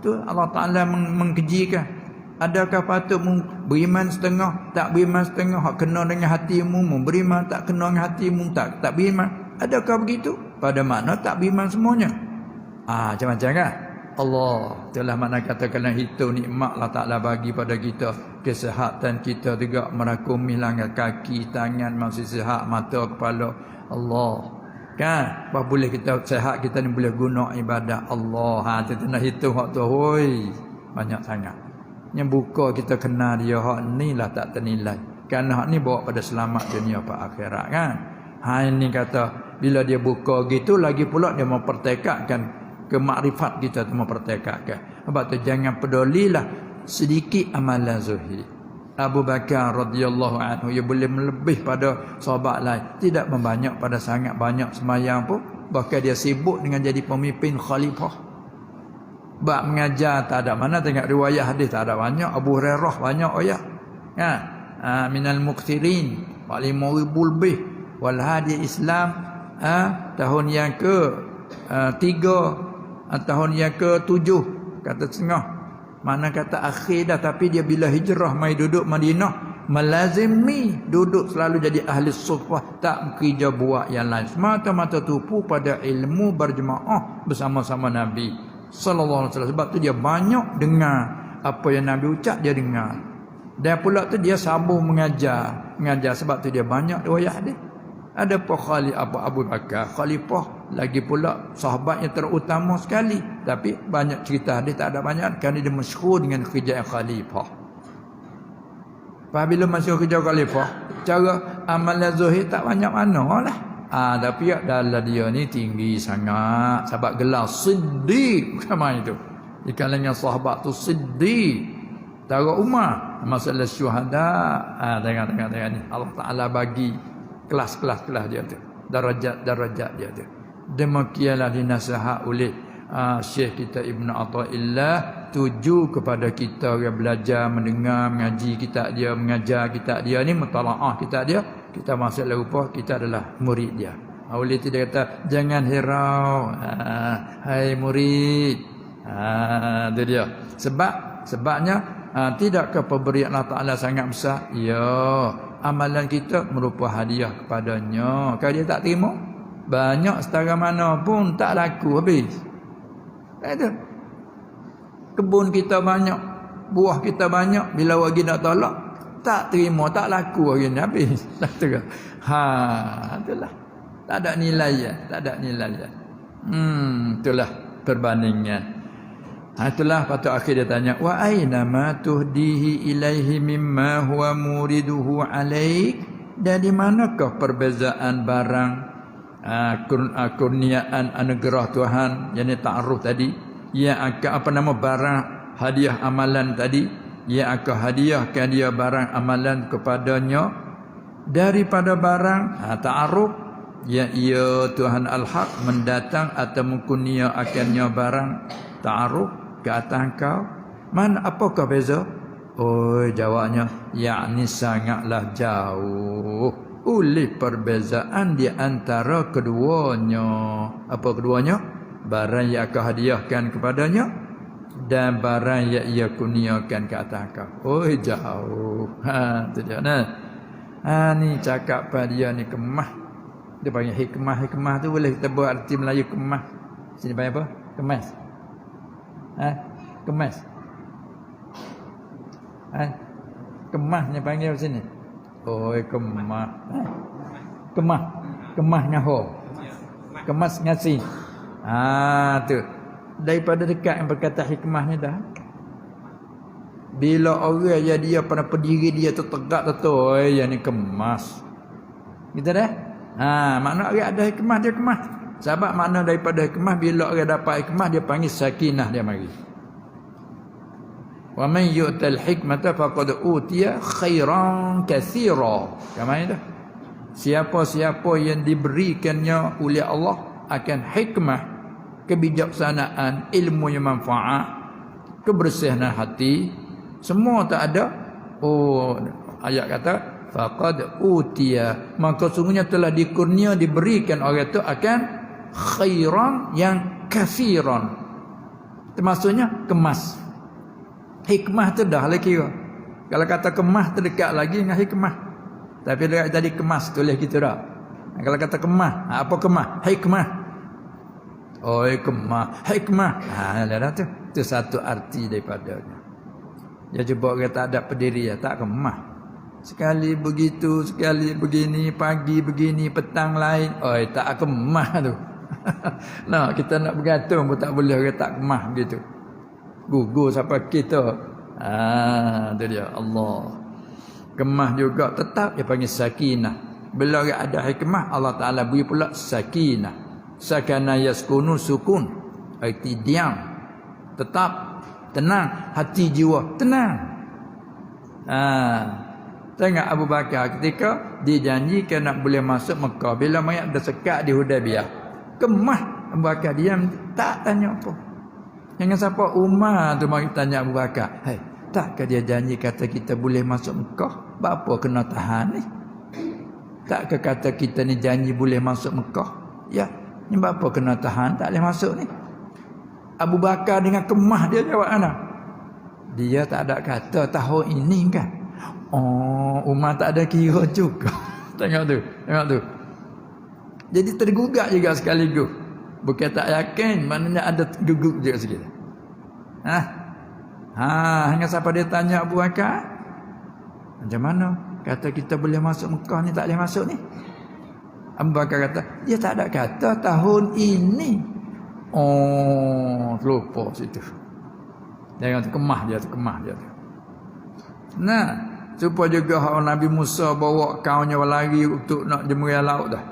Tu Allah Taala mengkejikan. Adakah patut beriman setengah, tak beriman setengah, hak kena dengan hatimu, beriman tak kena dengan hatimu, tak beriman. Adakah begitu? Pada makna tak beriman semuanya. Macam-macam kan? Allah telah mana katakanlah itu nikmat Allah Ta'ala bagi pada kita. Kesehatan kita juga merakumi langit kaki, tangan masih sihat, mata, kepala. Allah kan? Apa boleh kita sihat, kita ni boleh guna ibadah Allah. Kita nak hitung hak tu, hoi, banyak sangat. Yang buka kita kenal dia, hak ni lah tak ternilai. Kerana hak ni bawa pada selamat dunia pada akhirat kan. Ini kata bila dia buka gitu, lagi pula dia mempertekadkan kemakrifat kita tu, mempertekadkan. Sebab tu jangan pedulilah sedikit amalan zuhir. Abu Bakar radhiyallahu anhu dia boleh melebih pada sahabat lain, tidak membanyak pada sangat banyak semayang pun, bahkan dia sibuk dengan jadi pemimpin khalifah. Bab mengajar tak ada mana, tengok riwayat hadis tak ada banyak. Abu Hurairah banyak ayat kan, minal mukthirin 5,000 lebih. Wal hadi Islam tahun yang ke 3, tahun yang ke 7 kata setengah, mana kata akhir dah, tapi dia bila hijrah mai duduk Madinah, melazimi duduk selalu jadi ahli suffah, tak kerja buat yang lain, semata-mata tupu pada ilmu berjemaah bersama-sama Nabi sallallahu alaihi wasallam. Sebab tu dia banyak dengar apa yang Nabi ucap, dia dengar. Dan pula tu dia sambung mengajar. Sebab tu dia banyak riwayat dia. Ada Abu Bakar khalifah, lagi pula sahabat yang terutama sekali, tapi banyak cerita dia tak ada banyak kerana dia masyhur dengan kerja khalifah. Apabila masuk kerja khalifah, cara amalan zuhir tak banyak mana lah. Tapi dalam dia ni tinggi sangat, sebab gelar siddiq macam itu. Di kalangan sahabat tu siddiq. Tara Umar masalah syuhada. Tengok ni Allah Taala bagi kelas-kelas dia tu, darajat dia tu. Demikianlah dinasihat oleh Syekh kita Ibn Atha'illah, tuju kepada kita yang belajar, mendengar, mengaji kitab dia, mengajar kitab dia ni, mutalaah kitab dia. Kita masuk lupa kita adalah murid dia. Oleh itu dia kata jangan hirau, hai murid. Itu dia. Sebabnya tidakkah pemberian Allah Taala sangat besar? Ya, amalan kita merupakan hadiah kepadanya. Kalau dia tak terima, banyak setara mana pun tak laku habis. Itu. Kebun kita banyak, buah kita banyak, bila bagi nak tolak, tak terima, tak laku hari ni habis. Itulah. Tak ada nilai ya, itulah perbandingan. Itulah patut akhir dia tanya, wa aina ma tuhdihi ilaihi mimma huwa muriduhu alaik. Dan di manakah perbezaan barang kurniaan anugerah Tuhan, yang ta'aruf tadi, yang akan barang hadiah amalan tadi, yang akan hadiahkan dia barang amalan kepadanya daripada barang ta'aruf yang ia Tuhan Al-Haq mendatang atau mengkurnia akannya barang ta'aruf ke atas kau. Mana apakah beza? Jawabnya yakni sangatlah jauh oleh perbezaan di antara keduanya. Apa keduanya? Barang yang akan hadiahkan kepadanya dan barang yang ia kurniakan ke atas kau. Jauh. Tu dia nah. Ni cakap pada dia ni kemah. Dia panggil hikmah. Hikmah tu boleh kita buat arti Melayu kemah. Sini panggil apa? Kemas. Kemas. Kemahnya panggil sini. Kemah. Kemah ngaho. Kemas ngasih. Tu. Daripada dekat yang berkata hikmah ni dah. Bila orang yang dia pada pendiri dia tu tegak tu, yang ni kemas. Gitu dah? Makna orang ada hikmah, dia kemas. Sebab makna daripada hikmah, bila orang dapat hikmah, dia panggil sakinah, dia mari. Wa man yu'tal hikmata faqad utiya khairan katsira. Kama itu. Siapa-siapa yang diberikannya oleh Allah akan hikmah, kebijaksanaan, ilmu yang manfaat, kebersihan hati, semua tak ada. Ayat kata faqad utiya, maka sungguhnya telah dikurnia, diberikan orang itu akan khairan yang katsiran. Termasuknya kemas. Hikmah tu dah lah kira. Kalau kata kemas terdekat lagi dengan hikmah. Tapi dia tadi kemas tulis gitu dah. Kalau kata kemas, apa kemas? Hikmah. Oh, hikmah. Dah tu. Itu satu arti daripadanya. Dia cuba kata ada pendiri ya, tak kemah. Sekali begitu, sekali begini, pagi begini, petang lain. Oh, tak kemah tu. Nah, kita nak bergantung pun tak boleh orang tak kemah begitu. Gugur sampai kita. Tu dia Allah. Kemah juga tetap dia panggil sakinah. Bila orang ada hikmah, Allah Taala beri pula sakinah. Sakana yaskunu sukun. Arti diam. Tetap tenang, hati jiwa tenang. Tengok Abu Bakar ketika dijanjikan nak boleh masuk Mekah, bila mayat dah sekat di Hudaybiyah, kemah Abu Bakar diam, tak tanya apa. Jangan siapa Umar tu mari tanya Abu Bakar, "Hai, takkah dia janji kata kita boleh masuk Mekah? Apa kena tahan ni? Takkah kata kita ni janji boleh masuk Mekah? Ya, ni apa kena tahan tak boleh masuk ni?" Abu Bakar dengan kemah dia jawab ana. Dia tak ada kata tahun ini kan. Oh, Umar tak ada kira juga. Tengok tu. Jadi tergugat juga sekaligus. Bukan tak yakin, maknanya ada gugup juga sikit. Hingga siapa dia tanya Abu Bakar, macam mana kata kita boleh masuk Mekah ni tak boleh masuk ni? Abu Bakar kata, dia tak ada kata tahun ini. Oh, lupa situ. Jangan kemah dia tu. Nah, supaya juga Nabi Musa bawa kaumnya berlari untuk nak jemurah laut dah.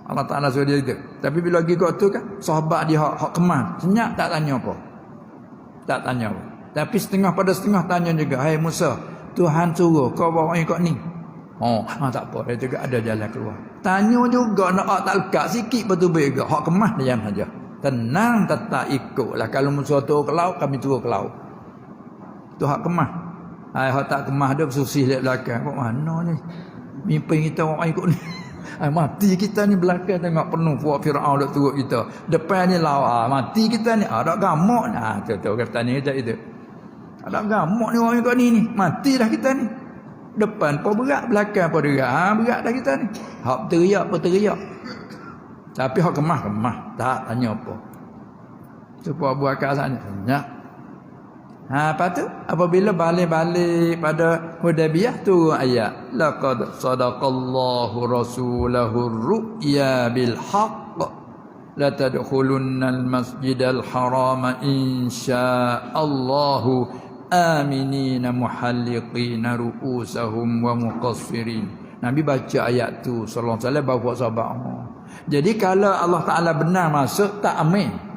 Allah Ta'ala suruh dia itu. Tapi bila pergi kat tu kan, sahabat dia hak kemah. Senyap tak tanya apa. Tapi setengah pada setengah tanya juga, "Hai Musa, Tuhan suruh kau bawa ikut ni." Tak apa, dia juga ada jalan keluar. Tanya juga nak tak lekat sikit betul juga. Hak kemah diam saja. Tenang, tetap ikutlah. Kalau Musa turun ke laut, kami turun ke laut. Tu hak kemah. Hak tak kemah dia bersusih lihat belakang. Kok mana ni? Mimpi kita orang ikut ni. Mati kita ni belakang tengok penuh puak Firaun duk turut kita. Depan ni laut. Mati kita ni ada gamuk ni. Tu kata ni kejap itu. Ada gamuk ni orang ikut ni. Mati dah kita ni. Depan pun berat, belakang pun berat. Berat dah kita ni. Hak teriak pun teriak. Tapi hak kemah. Tak tanya apa. Supaya Abu Bakar sana. Senyap. Lepas tu apabila balik pada Hudaybiyah tu ayat, laqad sadaqallahu rasulahu ru'ya bil haqq la tadkhulunnal masjidal harama insyaallahu aminina muhalliqina ru'usahum wa muqassirin. Nabi baca ayat tu sallallahu alaihi wasallam bawa sahabat. Jadi kalau Allah Taala benar masuk tak amin.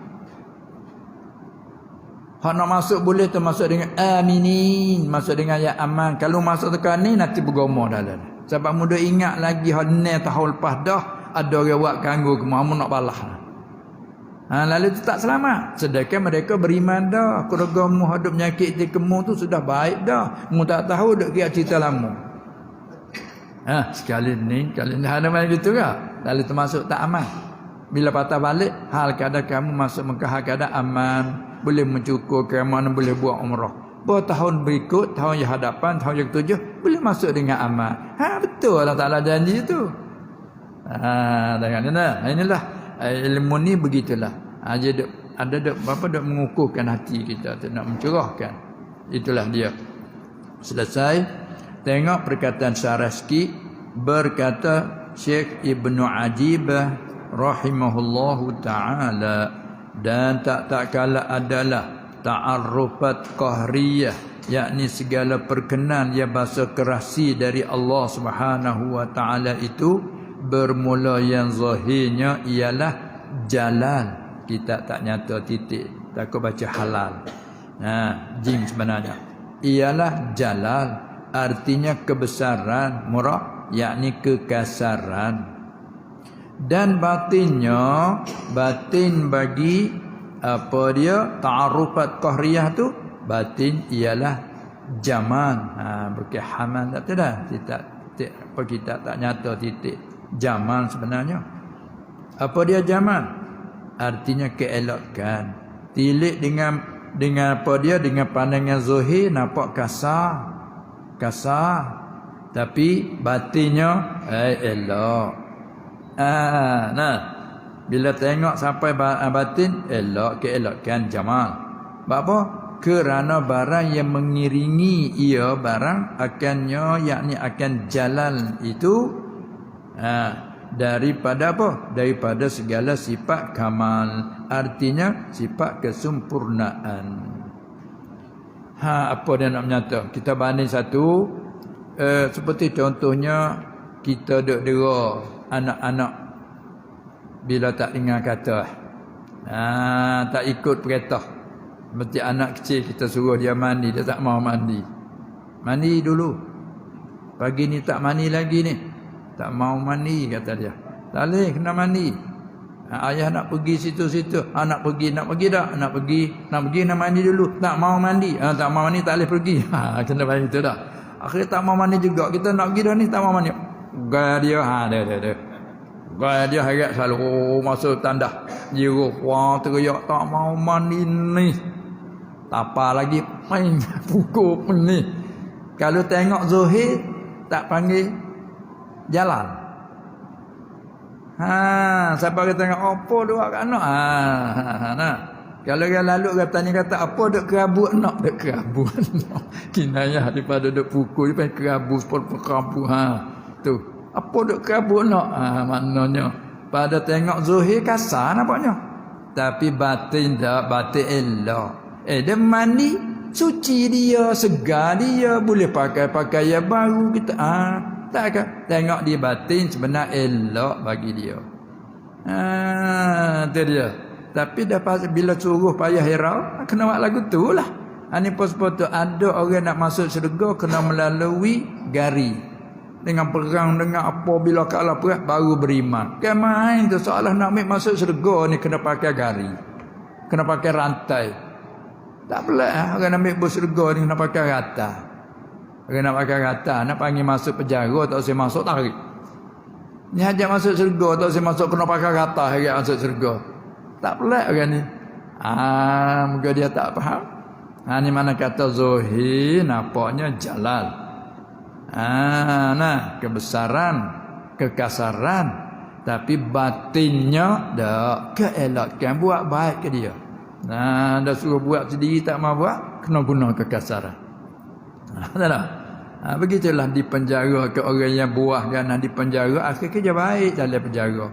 Hak nak masuk boleh termasuk dengan aminin, masuk dengan yang aman. Kalau masuk tekan ni nanti bergoma dalam. Sebab muda ingat lagi hak ni tahun lepas dah ada orang buat kanggu ke Muhammad nak balas. Lalu tu tak selamat. Sedangkan mereka beriman dah. Keluarga mu hidup penyakit di kemu tu sudah baik dah. Mu tak tahu dak kira cerita lama. Sekali ni ada macam gitu ke? Lalu termasuk tak aman. Bila patah balik, hal keadaan kamu masuk Mekah keadaan aman, boleh mencukur keamanan, boleh buat umrah. Bahawa tahun berikut, tahun yang hadapan, tahun yang ketujuh, boleh masuk dengan aman. Betul Allah Ta'ala janji itu. Inilah ilmu ni begitulah. Ada apa dak mengukuhkan hati kita, nak mencurahkan. Itulah dia. Selesai. Tengok perkataan Syarah sikit. Berkata Syekh Ibnu Ajibah rahimahullahu ta'ala, dan tak kala adalah ta'arrufat qahriyah, yakni segala perkenan yang bahasa kerasi dari Allah Subhanahu wa taala itu bermula yang zahirnya ialah jalal. Kita tak nyata titik, takut baca halal. Jim sebenarnya ialah jalal, artinya kebesaran, murah, yakni kekasaran. Dan batinnya, batin bagi apa dia ta'arufat qahriyah tu, batin ialah jaman. Bukan haman tak dah. titik apa kita tak nyata titik jamal sebenarnya. Apa dia jamal? Artinya keelokkan. Tilik dengan apa dia, dengan pandangan zahir nampak kasar, tapi batinnya elok. Nah, bila tengok sampai batin elok, keelokkan jamal. Sebab apa? Kerana barang yang mengiringi ia barang akannya, yakni akan jalan itu daripada apa? Daripada segala sifat kamal, artinya sifat kesempurnaan. Apa dia nak menyata? Kita banding satu, seperti contohnya kita duduk anak-anak bila tak dengar kata, tak ikut perintah. Seperti anak kecil kita suruh dia mandi, dia tak mau mandi. Mandi dulu. Pagi ni tak mandi lagi ni. Tak mau mandi kata dia. Tak boleh, kena mandi. Ayah nak pergi situ-situ. Nak pergi tak? Nak pergi nak mandi dulu. Tak mau mandi. Tak mau mandi tak boleh pergi. Kena bagi tu dah. Akhirnya tak mau mandi juga. Kita nak pergi dah ni tak mau mandi. Gaya dia, dia. Gaya dia harap selalu masuk tandas. Jiruh, teriak tak mau mandi ni. Tak apa lagi main pukul ni. Kalau tengok Zuhir tak panggil jalan. Siapa kata tengok apa dua kat anak. Nah. Kalau dia lalu kata apa duk kerabu anak, duk kerabu anak. Kinayah daripada duk pukul dia kerabu kerabu tu. Apa duk kerabu anak? Maknanya pada tengok Zuhir kasar nampaknya. Tapi batin tak, batin elok. Dia mandi, suci dia, segar dia, boleh pakai pakaian baru kita. Tak kan? Tengok dia batin sebenarnya elok bagi dia. Itu dia. Tapi dapat bila suruh payah hirau, kena buat lagu tu lah. Ini pos-pos tu ada orang nak masuk syurga kena melalui gari. Dengan perang, dengan apa, bila kalah perang baru beriman. Kan main tu soalah nak masuk syurga ni kena pakai gari. Kena pakai rantai. Tak boleh orang ambil bus syurga ni kena pakai rata. Orang nak pakai rata, nak panggil masuk penjara tak usah masuk tarik. Ni hajat masuk syurga tak usah masuk kena pakai rata hajat masuk syurga. Tak boleh orang ni. Moga dia tak faham. Ni mana kata Zuhir nampaknya jalal. Nah, kebesaran, kekasaran, tapi batinnya dak keelakkan, buat baik ke dia. Dah suruh buat sendiri tak mau buat, kena guna kekasaran. Tak. Begitulah di penjara ke orang yang buah kan di penjara akhir kerja baik dalam penjara.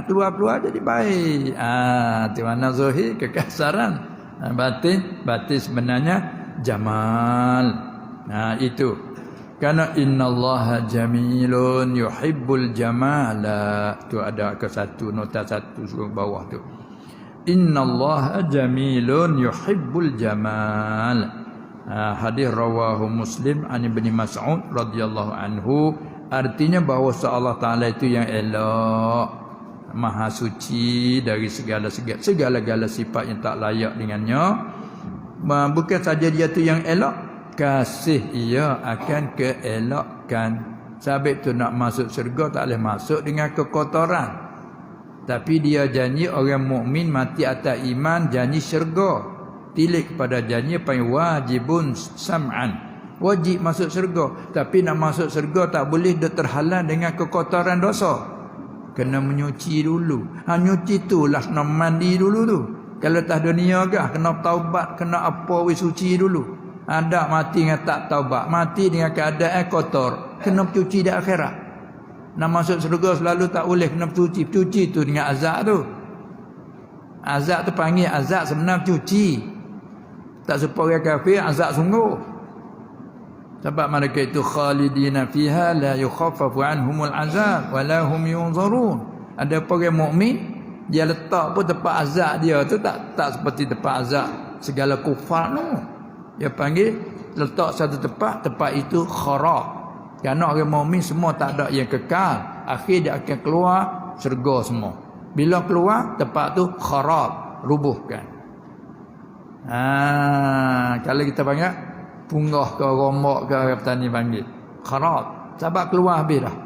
Keluar jadi baik. Di mana Zuhir kekasaran, batin sebenarnya jamal. Itu. Karena innallaha jamilun yuhibbul jamala. Tu ada ke satu nota satu suruh bawah tu. Innallaha jamilun yuhibbul jamal. Hadis rawahu Muslim an Ibnu Mas'ud radhiyallahu anhu, artinya bahawa Allah Taala itu yang elok, maha suci dari segala sifat yang tak layak dengannya. Bukan saja dia tu yang elok, kasih ia akan keelokkan. Sebab itu nak masuk syurga tak boleh masuk dengan kekotoran. Tapi dia janji orang mukmin mati atas iman, janji syurga. Tilik kepada janji panggil wajibun sam'an. Wajib masuk syurga. Tapi nak masuk syurga tak boleh dia terhalang dengan kekotoran dosa. Kena menyuci dulu. Nyuci tu lah kena mandi dulu tu. Kalau tak dunia ke kena taubat, kena apa suci dulu. Ada mati dengan tak taubat, mati dengan keadaan kotor, kena cuci di akhirat. Nak masuk syurga selalu tak boleh kena cuci. Cuci tu dengan azab tu. Azab tu panggil azab sebenar cuci. Tak supaya kafir azab sungguh. Sebab mereka itu khalidina fiha la yukhaffafu anhumul azab wa la hum yunzarun. Ada orang mukmin dia letak pun tempat azab dia tu tak seperti tempat azab segala kufar tu. Dia panggil letak satu tempat itu kharab. Kerana orang mukmin semua tak ada yang kekal. Akhir dia akan keluar syurga semua. Bila keluar tempat tu kharab, rubuhkan. Kalau kita panggil punggah ke rombok ke petani panggil kharab, Sebab keluar habis dah.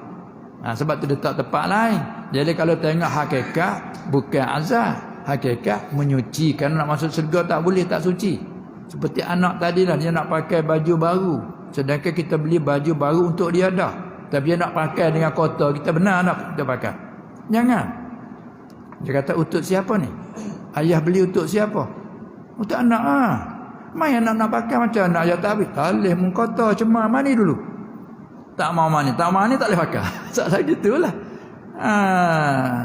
Sebab tu letak tempat lain. Jadi kalau tengok hakikat bukan azab, hakikat menyucikan. Nak masuk syurga tak boleh tak suci. Seperti anak tadi lah, dia nak pakai baju baru, sedangkan kita beli baju baru untuk dia dah. Tapi dia nak pakai dengan kotor, kita benar nak kita pakai? Jangan. Dia kata untuk siapa ni? Ayah beli untuk siapa? Untuk anak Mai anak nak pakai macam anak ayah tak habis. Talih mengkotor cemar mani dulu. Tak mau mani tak boleh pakai. Soalan gitulah.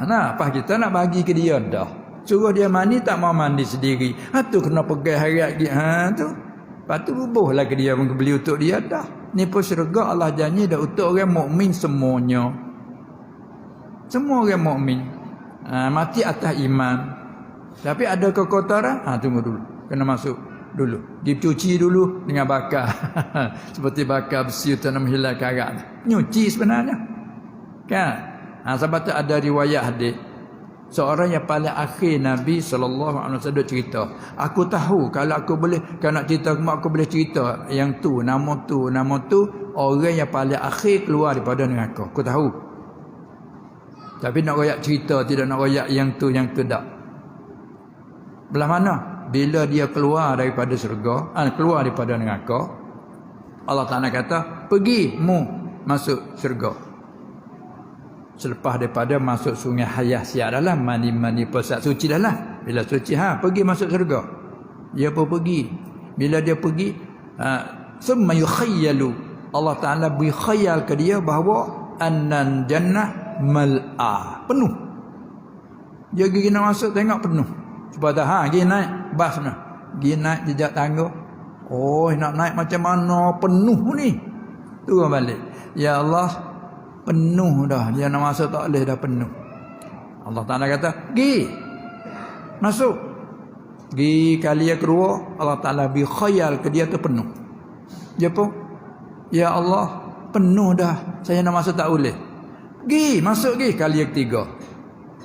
Nah, pas kita nak bagi ke dia dah. Suruh dia mani tak mau mandi sendiri. Tu kena pegang hariat dia. Tu. Lepas tu bubuhlah ke dia beli untuk dia dah. Ni pun syurga Allah janji dah untuk orang mukmin semuanya. Semua orang mukmin. Mati atas iman. Tapi ada kekotoran, tunggu dulu. Kena masuk dulu. Dicuci dulu dengan bakar. Seperti bakar besi tanam hilal karat. Nyuci sebenarnya. Kan? Sebab tu ada riwayat hadis. Seorang yang paling akhir Nabi SAW cerita. Aku tahu kalau aku boleh, kalau nak cerita aku boleh cerita yang tu, nama tu. Orang yang paling akhir keluar daripada neraka. Aku tahu. Tapi nak royak cerita, tidak nak royak yang tu tak. Belah mana? Bila dia keluar daripada syurga, keluar daripada neraka, Allah Ta'ala kata, pergi mu masuk syurga. Selepas daripada masuk sungai Hayah siap dah lah, mandi pesat suci dah lah. Bila suci, pergi masuk syurga. Dia pun pergi. Bila dia pergi, summa yukhayyalu, Allah Ta'ala beri khayal ke dia bahawa annan jannah mal'a, penuh. Dia pergi nak masuk tengok penuh. Sebab pergi naik bas nah. Pergi naik jejak tangga. Oh, nak naik macam mana penuh ni. Turun balik. Ya Allah, penuh dah. Dia nak masuk tak boleh dah penuh. Allah Ta'ala kata, pergi. Masuk. Pergi kali yang kedua, Allah Ta'ala beri khayal ke dia tu penuh. Dia pun, ya Allah, penuh dah. Saya nak masuk tak boleh. Pergi, masuk pergi. Kali yang ketiga.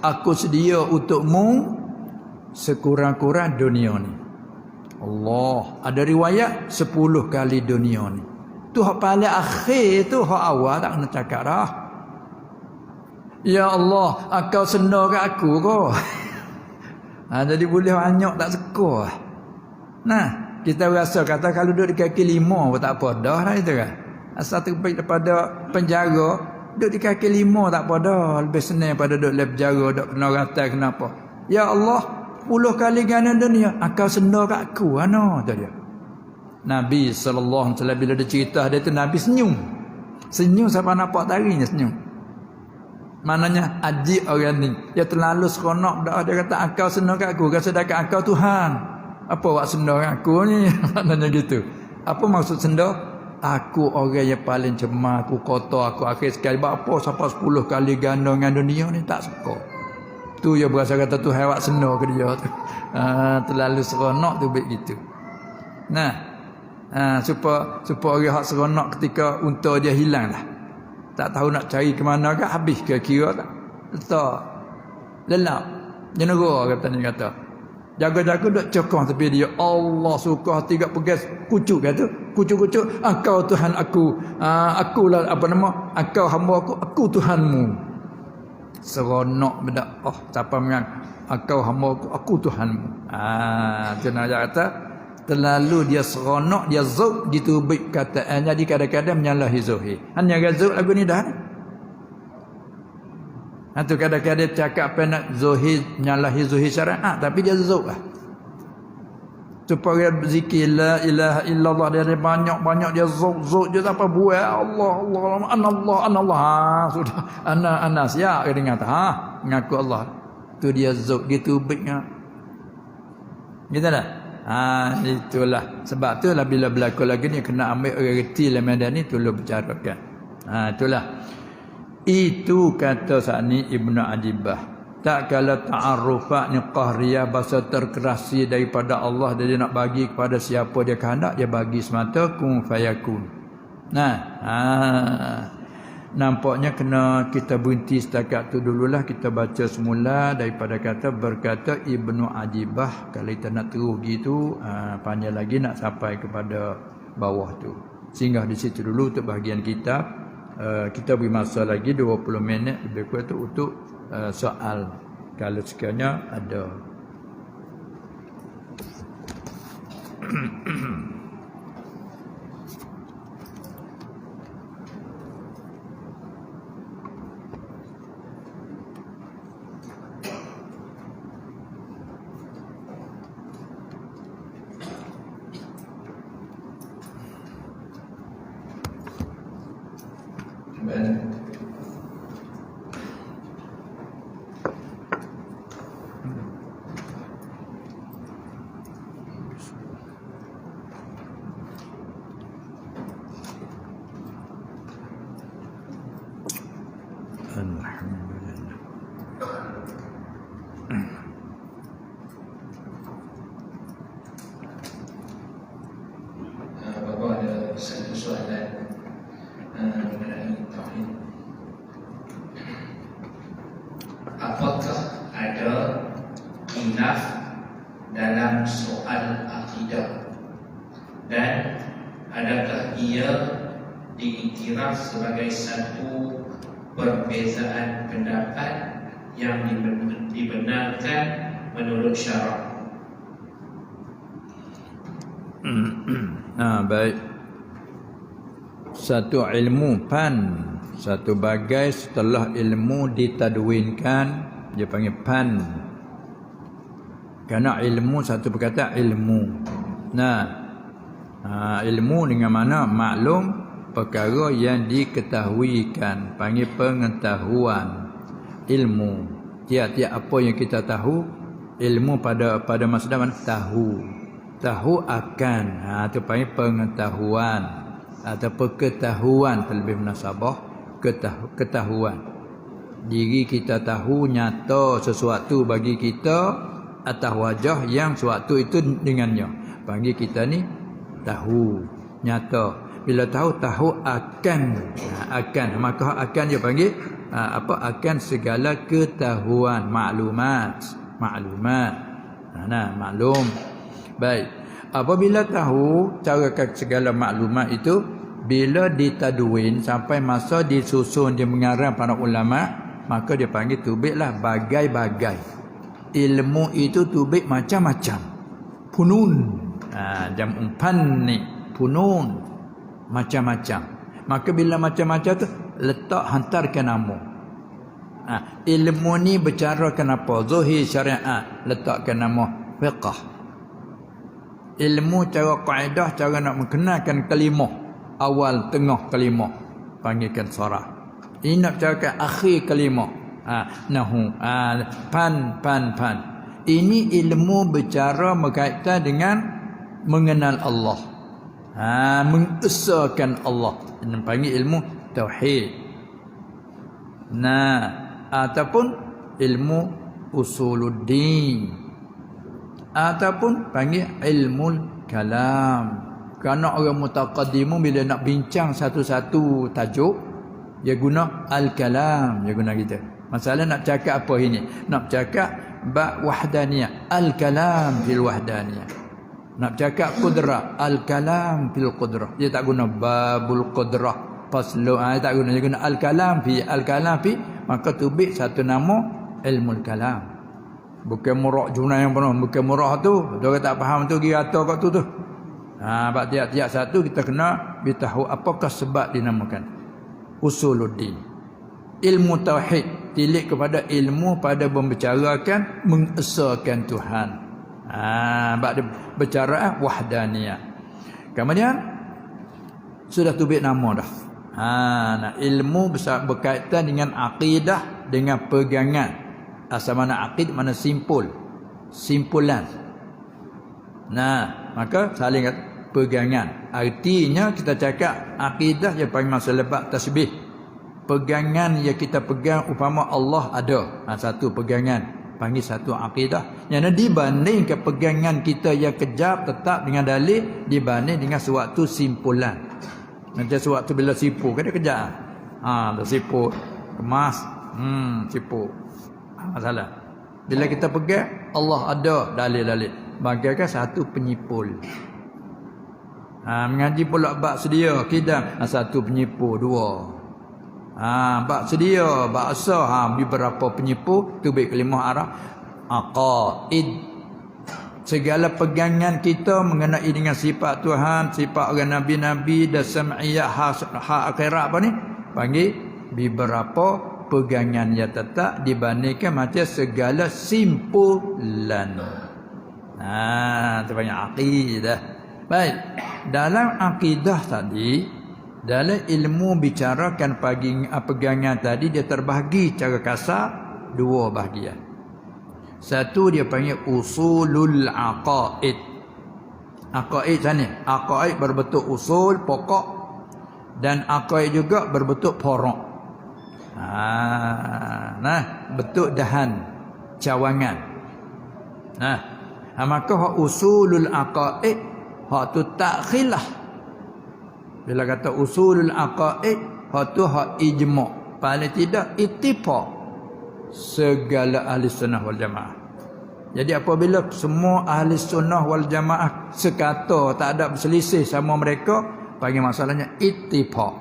Aku sedia untukmu sekurang-kurang dunia ni. Allah. Ada riwayat 10 kali dunia ni. Tu hak paling akhir tu, hak awal tak kena cakap dah. Ya Allah, Engkau senda kat aku ke? Jadi boleh banyak tak suka. Nah, kita rasa kata kalau duduk di kaki 5 pun tak apa dah lah itu kan. Asal terbaik daripada penjara, duduk di kaki 5 tak apa dah. Lebih senang pada duduk dalam penjara, duduk kena rantai kenapa? Ya Allah, 10 kali gana dunia, Engkau senda kat aku. Tu dia. Nabi SAW bila dia cerita dia tu, Nabi senyum. Senyum siapa nampak tarinya senyum. Maknanya ajib orang ni. Dia terlalu seronok dah. Dia kata Engkau senda kat aku. Kata sedangkan Engkau Tuhan. Apa buat senda kat aku ni? Maknanya gitu. Apa maksud senda? Aku orang yang paling cemar. Aku kotor. Aku akhir sekali. Apa sampai 10 kali ganda dengan dunia ni? Tak suka. Tu dia berasa kata tu hewat senda ke dia tu. Terlalu seronok tu baik gitu. Nah, supaya orang hak seronok ketika unta dia hilang lah. Tak tahu nak cari ke mana ke, habis ke kira tak. Letak lelap jenera kata. Jaga-jaga duk cokong tepi dia. Allah suka hati gak pegas kucuk kata. Kucuk-kucuk, Engkau Tuhan aku. Akulah Engkau hamba aku Tuhanmu. Seronok bedak. Oh, siapa mengang Engkau hamba aku Tuhanmu. Tu nak kata terlalu dia seronok, dia zauk gitu baik kataan. Jadi kadang-kadang menyalahi zuhir. Hanya zauk lagu ni dah. Tu kadang-kadang cakap apa nak zuhir, menyalahi zuhir syariat, tapi dia zauk lah. Supaya berzikir la ilaha illallah, dia banyak-banyak dia zauk dia apa buat Allah. Sudah ana siap dia dengar mengaku Allah. Tu dia zauk gitu baiknya. Gitu dah. Itulah sebab tu lah bila berlaku lagi ni kena ambil orang reti dalam medan ni tolong bicarakan. Itulah. Itu kata Sa'ni Ibnu Adibah. Tak kala ta'arufat ni qahriyah, bahasa terkerasi daripada Allah, dia nak bagi kepada siapa dia kehendak, dia bagi semata kun fayakun. Nampaknya kena kita berhenti setakat tu dululah. Kita baca semula daripada berkata Ibnu Adibah. Kalau kita nak terus gitu, panjang lagi nak sampai kepada bawah tu. Singgah di situ dulu untuk bahagian kitab. kita beri masa lagi 20 minit lebih kurang tu untuk soal kalau sekiranya ada. Alhamdulillah. Bapak ada satu soalan mengenai tauhid. Apakah ada khilaf dalam soal akidah dan adakah ia diiktiraf sebagai satu perbezaan pendapat yang dibenarkan menurut syarak? Baik. Satu ilmu pan, satu bagai setelah ilmu ditadwinkan dia panggil pan. Kerana ilmu satu perkataan ilmu. Ilmu dengan mana? Maklum perkara yang diketahuikan, panggil pengetahuan. Ilmu, tiap-tiap apa yang kita tahu, ilmu pada masa depan tahu akan, itu panggil pengetahuan atau pengetahuan, terlebih munasabah ketahuan. Diri kita tahu nyata sesuatu bagi kita atas wajah yang sesuatu itu dengannya, panggil kita ni tahu nyata. Bila tahu akan, maka akan dia panggil akan segala ketahuan, maklumat. Maklum. Baik. Apabila tahu cara segala maklumat itu, bila ditadwin sampai masa disusun dia mengarang para ulama, maka dia panggil tubiklah bagai-bagai. Ilmu itu tubik macam-macam. Punun. Jam'un fanni, punun. Macam-macam. Maka bila macam-macam tu letak hantarkan nama. Ilmu ni bercara kenapa? Zuhir syariat, letakkan nama fiqh. Ilmu cara kaedah, cara nak mengenalkan kalimah, awal, tengah kalimah, panggilkan sarah. Ini nak cakap akhir kalimah, nahu, pan. Ini ilmu bercara berkaitan dengan mengenal Allah, mengesahkan Allah. Ini panggil ilmu tauhid. Ataupun ilmu usuluddin, ataupun panggil ilmu kalam. Kerana orang mutaqaddimun bila nak bincang satu-satu tajuk, dia guna al-kalam, dia guna kita. Masalah nak cakap apa ini? Nak cakap bab wahdaniyah, al-kalam fil wahdaniyah. Nak cakap qudrah, al-kalam fil qudrah. Dia tak guna babul qudrah, faslu, dia tak guna, dia guna al-kalam fi, maka tubik satu nama ilmu kalam. Bukan murah jumlah yang penuh, bukan murah tu. Dia tak faham tu, dia kata kat tu. Bab tiap-tiap satu kita kena beritahu apakah sebab dinamakan usuluddin. Ilmu tauhid tilik kepada ilmu pada membicarakan mengesahkan Tuhan. Bab dia bercara wahdaniyah. Kemudian sudah tubik nama dah. Ilmu berkaitan dengan akidah, dengan pegangan. Asal mana aqid, mana simpulan. Maka saling kata pegangan. Artinya kita cakap akidah yang panggil masalah bab tasbih. Pegangan yang kita pegang umpama Allah ada. Satu pegangan panggil satu akidah. Yang dibanding ke pegangan kita yang kejap tetap dengan dalil, dibanding dengan suatu simpulan. Macam suatu bila sipu kan dia kejap. Dah sipu kemas, sipu. Masalah. Bila kita pegang Allah ada dalil-dalil, bagaikan satu penyipul. Mengaji pula bab sedia kidam, satu penyipul, dua. Bak sedia baksa beberapa penyipu tu baik kalimah Arab aqaid. Segala pegangan kita mengenai dengan sifat Tuhan, sifat orang nabi-nabi dan sam'iyah hak akhirat apa ni? Panggil beberapa pegangan yang tetap dibandingkan macam segala simpulan. Itu banyak akidah. Baik, dalam akidah tadi, dalam ilmu bicarakan pegangan tadi dia terbahagi cara kasar dua bahagian. Satu dia panggil usulul aqaid. Aqaid sana, aqaid berbentuk usul pokok dan aqaid juga berbentuk porok. Bentuk dahan cawangan. Maka hak usulul aqaid hak tu tak khilaf. Bila kata usulul aqaid hak tu hak ijma', paling tidak ittifaq segala ahli sunnah wal jamaah. Jadi apabila semua ahli sunnah wal jamaah sekata tak ada berselisih sama mereka, panggil masalahnya ittifaq.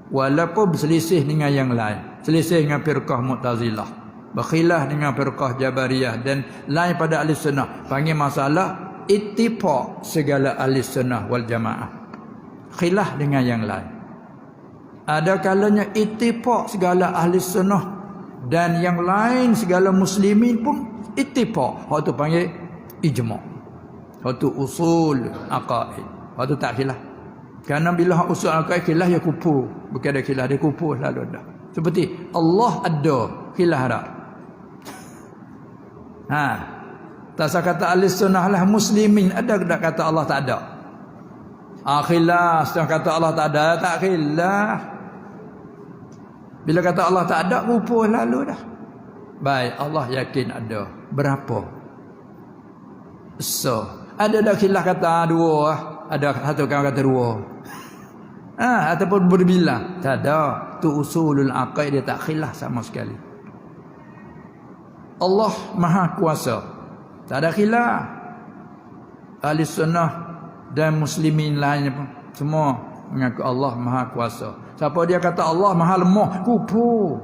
Walaupun berselisih dengan yang lain, selisih dengan firqah Mu'tazilah, berkhilaf dengan firqah Jabariyah dan lain pada ahli sunnah, panggil masalah ittifaq segala ahli sunnah wal jamaah. Khilaf dengan yang lain. Ada kalanya ittifaq segala ahli sunnah dan yang lain segala muslimin pun ittifaq. Hak tu panggil ijma'. Hak tu usul aqaid. Hak tu tak khilaf. Kerana bila hak usul aqaid khilaf ya kufur. Bukan ada khilaf, dia kufur selalu ada. Seperti Allah ada, khilaf tak? Tak kata ahli sunnah lah muslimin ada tak kata Allah tak ada? Khilaf, kata Allah tak ada, tak khilaf. Bila kata Allah tak ada, kufur lalu dah. Baik, Allah yakin ada. Berapa? Ada dah khilaf kata dua, ada satu orang kata dua. Ataupun berbilang. Tak ada. Tu usulul aqaid dia tak khilaf sama sekali. Allah Maha Kuasa. Tak ada khilaf. Ahli sunnah dan muslimin lainnya pun semua mengaku Allah Maha Kuasa. Siapa dia kata Allah Maha Lemah, kufur.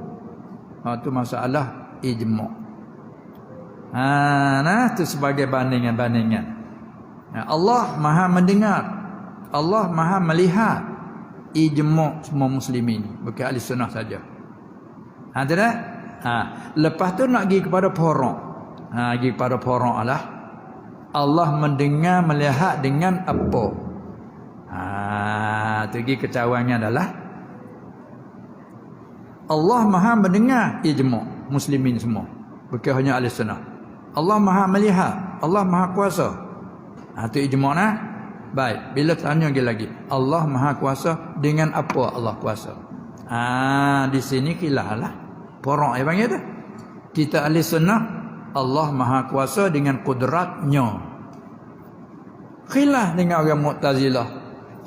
Itu masalah ijma'. Itu sebagai bandingan-bandingan. Allah Maha mendengar, Allah Maha melihat. Ijma' semua muslimin, bukan ahli sunnah saja. Tidak? Lepas tu nak pergi kepada porok. Pergi kepada porok lah. Allah mendengar, melihat dengan apa? Pergi kecawangan adalah Allah Maha mendengar, ijma' muslimin semua, bukan hanya ahli sunnah. Allah Maha melihat, Allah Maha Kuasa. Itu ijma' nah. Baik, bila tanya lagi, Allah Maha Kuasa dengan apa Allah kuasa? Di sini khilaf lah. Porok yang panggil tu. Kita ahli sunnah, Allah Maha Kuasa dengan kudratnya. Khilaf dengan orang Mu'tazilah,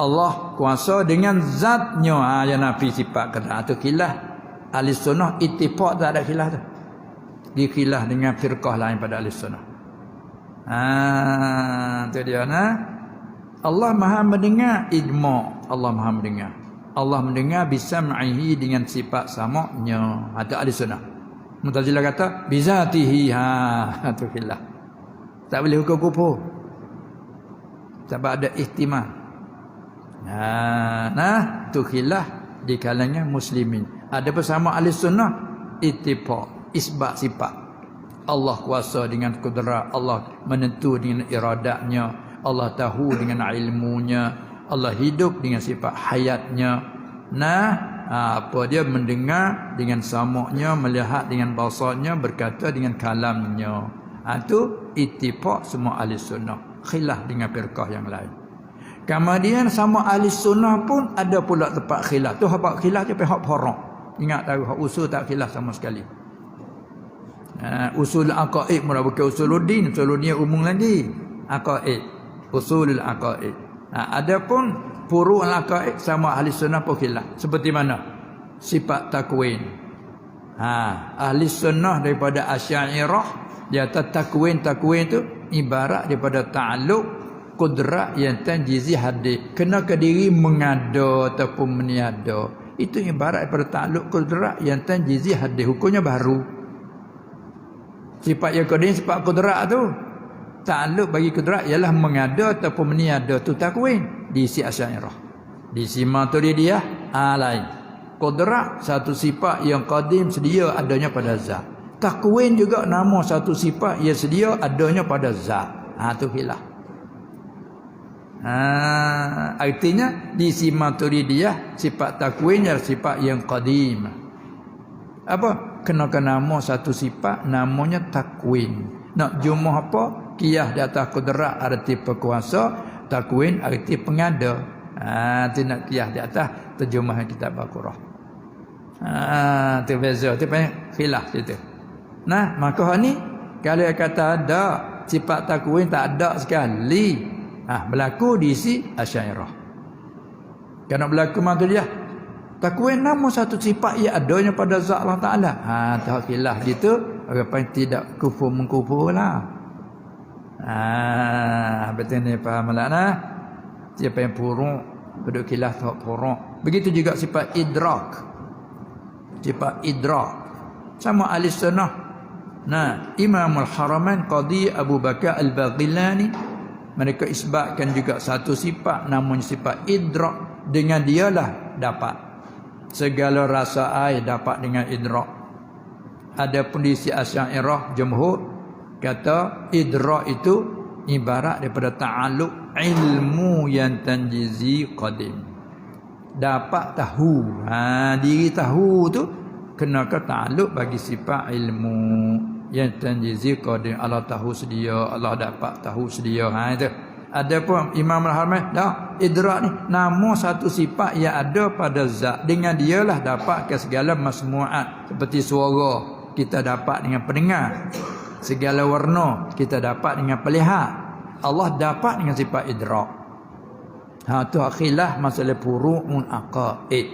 Allah kuasa dengan zatnya. Yang nafi sifat kata. Itu khilaf. Ahli sunnah ittifaq tak ada khilaf tu. Dia khilaf dengan firqah lain pada ahli sunnah. Itu dia nah. Allah Maha mendengar, ijma'. Allah Maha mendengar. Allah mendengar bisam'ihi dengan sifat sama'nya. Itu ahli sunnah. Mu'tazilah kata bizatihi. Itu khilaf. Tak boleh hukum kufur. Sebab ada ihtimal. Itu khilaf di kalangan muslimin. Ada bersama ahli sunnah ittifaq, isbat sifat. Allah kuasa dengan kudrat, Allah menentu dengan iradatnya, Allah tahu dengan ilmunya, Allah hidup dengan sifat hayatnya. Apa dia mendengar dengan sama'nya, melihat dengan basarnya, berkata dengan kalamnya. Itu ittifaq semua ahli sunnah. Khilaf dengan firqah yang lain. Kemudian sama ahli sunnah pun ada pula tempat khilaf. Tu hak khilaf je pihak porok. Ingat tahu hak usul tak khilaf sama sekali. Usul aqaid bukan usuluddin. Usuluddin umum lagi. Aqaid. Usulul aqaid. Adapun furu' al-aqaid sama ahli sunnah pun khilaf. Seperti mana? Sifat takwin. Ahli sunnah daripada Asy'ariyah dia takwin tu ibarat daripada ta'alluq kudrat yang tanjizi hadis. Kena ke diri mengada ataupun meniada. Itu ibarat daripada takluk kudrat yang tanjizi hadis, hukumnya baru. Sifat yang qadim, sifat kudrat tu. Takluk bagi kudrat ialah mengada ataupun meniada tu takwin. Di si Asy'ariyah, di si Maturidiyah lain. Kudrat satu sifat yang qadim sedia adanya pada zat. Takwin juga nama satu sifat yang sedia adanya pada zat. Tu khilaf. Artinya di si Maturidiyah sifat takwin ialah sifat yang qadim. Apa? Kenakan nama satu sifat namanya takwin. Nak jumlah apa? Qiyas di atas kudrat arti berkuasa, takwin arti pengada. Itu nak qiyas di atas terjemahan kitab Al-Qur'an. Tu beza, tu khilaf situ. Nah, maka ni kalau kata ada sifat takwin tak ada sekali. Berlaku di si Asy'ariyah. Kalau berlaku Maturidiyah, takwin nama satu sifat ia adanya pada zat Allah Taala. Tak khilaf gitu, orang tidak kufur mengkufur lah. Betul ni faham lah nah. Siapa yang buruk duduk khilaf tak buruk. Begitu juga sifat idrak. Sifat idrak sama ahli sunnah. Nah, Imamul Haramain Qadhi Abu Bakar Al-Baqillani mereka isbatkan juga satu sifat namanya sifat idrak. Dengan dialah dapat segala rasa air dapat dengan idrak. Adapun di si Asy'ariyah jumhur kata idrak itu ibarat daripada ta'alluq ilmu yang tanjizi qadim. Dapat tahu. Diri tahu tu kena ke ta'alluq bagi sifat ilmu yang tanjizi qadim. Allah tahu sedia, Allah dapat tahu sedia. Itu. Adapun Imam Al-Haramain dah idrak ni nama satu sifat yang ada pada zat. Dengan dialah dapat ke segala masmu'at, seperti suara kita dapat dengan pendengar, segala warna kita dapat dengan pelihat. Allah dapat dengan sifat idrak. Tu khilaf masalah furu'un aqaid.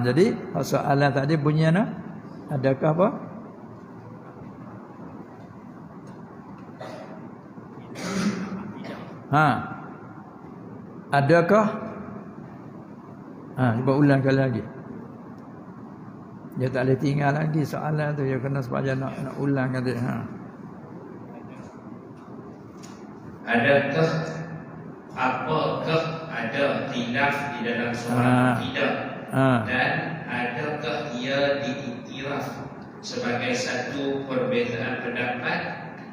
Jadi soalan tadi bunyi mana? Adakah apa? Adakah? Cuba ulang kali lagi. Dia tak boleh tinggal lagi soalan tu. Dia kena supaya nak ulang kali. Apakah ada khilaf di dalam soal akidah? Dan adakah ia diiktiraf sebagai satu perbezaan pendapat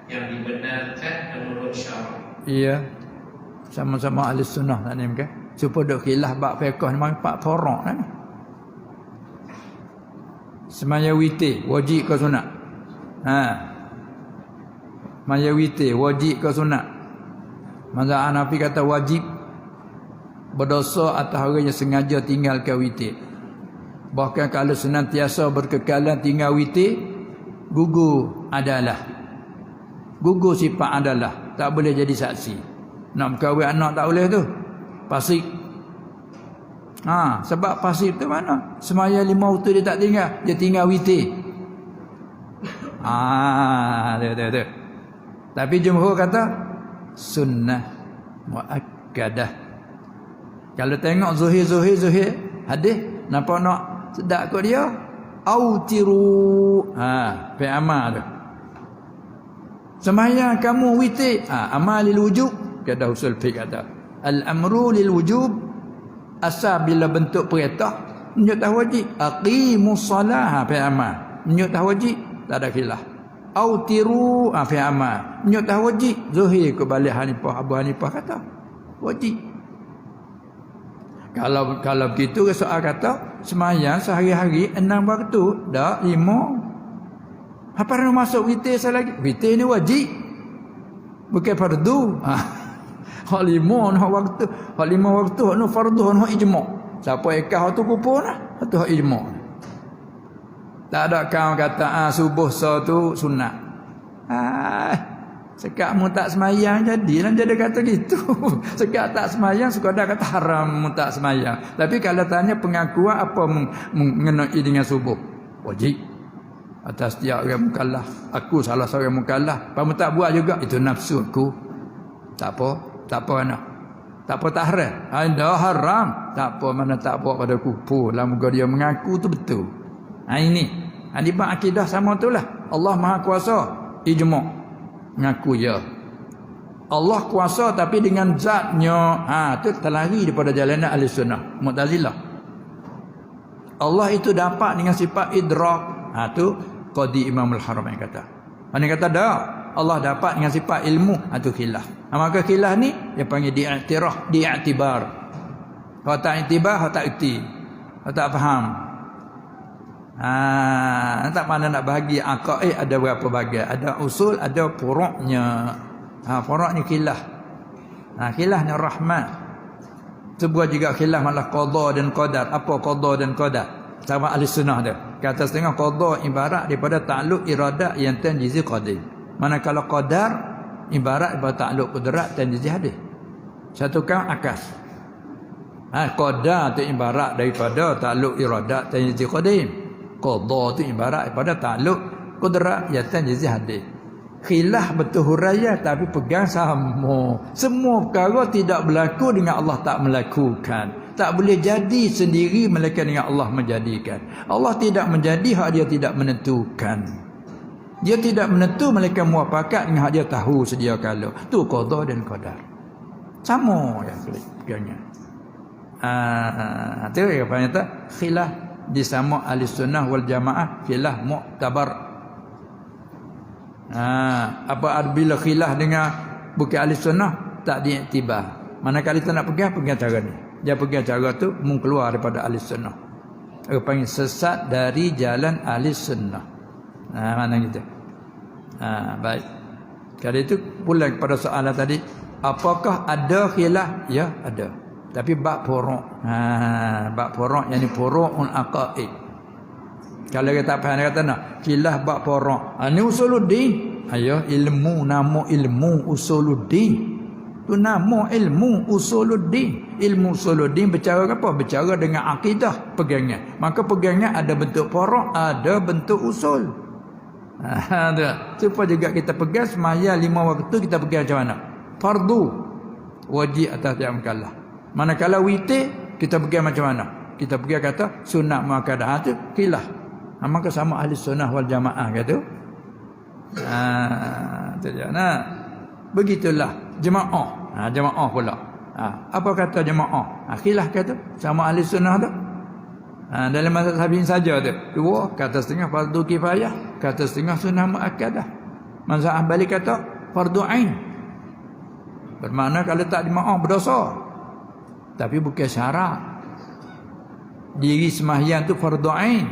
yang dibenarkan menurut syarak? Iya. Sama-sama ahli sunnah tak ni kan? Supaya dok khilaf bab fiqh memang 4 torok kan. Semaya witir wajib ke sunat? Semaya witir wajib ke sunat? Mazhab Hanafi kata wajib. Berdosa atas orang yang sengaja tinggalkan witir. Bahkan kalau senantiasa berkekalan tinggal witir, gugur adalah. Gugur sifat adalah. Tak boleh jadi saksi. Nak berkahwin anak tak boleh tu. Pasik. Sebab pasik tu mana? Semaya 5 waktu dia tak tinggal. Dia tinggal witir. Tu. Tapi jumhur kata sunnah muakkadah. Kalau tengok zuhir hadis, nampak nak sedap kot dia? Autiru. Fi amal tu. Sembahyang kamu witir, amal lil wujub. Kata usul fiqh kata al-amru lil wujub, asal bila bentuk perintah menyatakan wajib. Aqimus salah fi amal, menyatakan wajib, tak ada khilaf. Autiru fi amal, menyatakan wajib. Zuhir ke balik Hanifah, Abu Hanifah kata wajib. Kalau begitu soal kata sembahyang sehari-hari 6 waktu, dak 5. Apa nak masuk witir saya lagi? Witir ni wajib. Bukan fardu. Hak 5 hak waktu, hak 5 waktu hak nu fardu, hak ijma'. Siapa ikah tu kupur lah. Tu hak ijma'. Tak ada kau kata subuh tu sunat. Sekat mu tak semayang jadilah dia kata gitu. Sekat tak semayang sekadar kata haram mu tak semayang. Tapi kalau tanya pengakuan apa mengenai dengan subuh? Wajib. Atas setiap orang mukallaf. Aku salah seorang mukallaf. Kamu tak buat juga, itu nafsu aku. Tak apa nak. Tak apa tahrim. Ada haram. Tak apa, mana tak apa pada kufur. Lah muka dia mengaku tu betul. Ini. Di bab akidah sama tu lah. Allah Maha Kuasa. Ijma'. Mengaku ya. Allah kuasa tapi dengan zatnya. Tu terlari daripada jalanan ahli sunnah. Mu'tazilah. Allah itu dapat dengan sifat idrak. Tu Qadi Imam Al-Haramain kata. Mana kata dah. Allah dapat dengan sifat ilmu. Itu khilaf. Maka khilaf ni dia panggil diiktirah, diiktibar. Kalau tak iktibar, kalau tak ikti. Kalau tak faham. Tak mana nak bahagi aqaid ada berapa bahagian. Ada usul, ada furuknya. Furuk ni khilaf. Khilaf ni rahmat. Sebuah juga khilaf malah qada dan qadar. Apa qada dan qadar? Sama ahli sunnah dia. Kata setengah qada ibarat daripada takluk iradat yang tanjizi qadim. Manakala qadar ibarat daripada takluk qudrat tanjizi hadis. Satu kan akas. Qadar tu ibarat daripada takluk iradat tanjizi qadim. Qada tu ibarat daripada takluk qudrat yang tanjizi hadis. Khilaf betul huraiah tapi pegang sama. Semua perkara tidak berlaku dengan Allah tak melakukan. Tak boleh jadi sendiri melainkan dengan Allah menjadikan. Allah tidak menjadi hak dia tidak menentukan. Dia tidak menentu melainkan muafakat dengan hak dia tahu sedia kala. Tu qada dan qadar. Sama yang pegangnya. Tu apa yang kata khilaf di sama ahli sunnah wal jamaah khilaf mu'tabar. Apa bila khilaf dengan bukan ahli sunnah tak diiktibar. Manakala kita nak pegang cara ni. Dia pegang cara tu keluar daripada ahli sunnah. Panggil sesat dari jalan ahli sunnah. Mana gitu. Baik. Kali itu pulang kepada soalan tadi, apakah ada khilaf? Ya, ada. Tapi bab furu'. Bab furu' yang ni furu'ul aqaid. Kalau kita tak faham kata nak khilaf bab furu'. Ni usuluddin. Ayo ilmu nama ilmu usuluddin. Tu nama ilmu usuluddin. Ilmu usuluddin bercara apa? Bercara dengan akidah pegangnya. Maka pegangnya ada bentuk furu', ada bentuk usul. Supaya juga kita pegang semaya 5 waktu kita pegang macam mana? Fardu wajib atas tiap mukallaf. Manakala witir kita pegang macam mana? Kita pegang kata sunat muakkadah tu khilaf. Maka sama ahli sunnah wal jamaah kata. Tu dia. Begitulah jemaah. Jemaah pula. Apa kata jemaah? Khilaf kata sama ahli sunnah tu. Dalam mazhab Syafi'i saja tu. Dua, kata setengah fardu kifayah, kata setengah sunnah muakkadah. Mazhab Hambali kata fardu ain. Bermakna kalau tak jemaah berdosa. Tapi bukan syarat. Diri sembahyang tu fardu ain.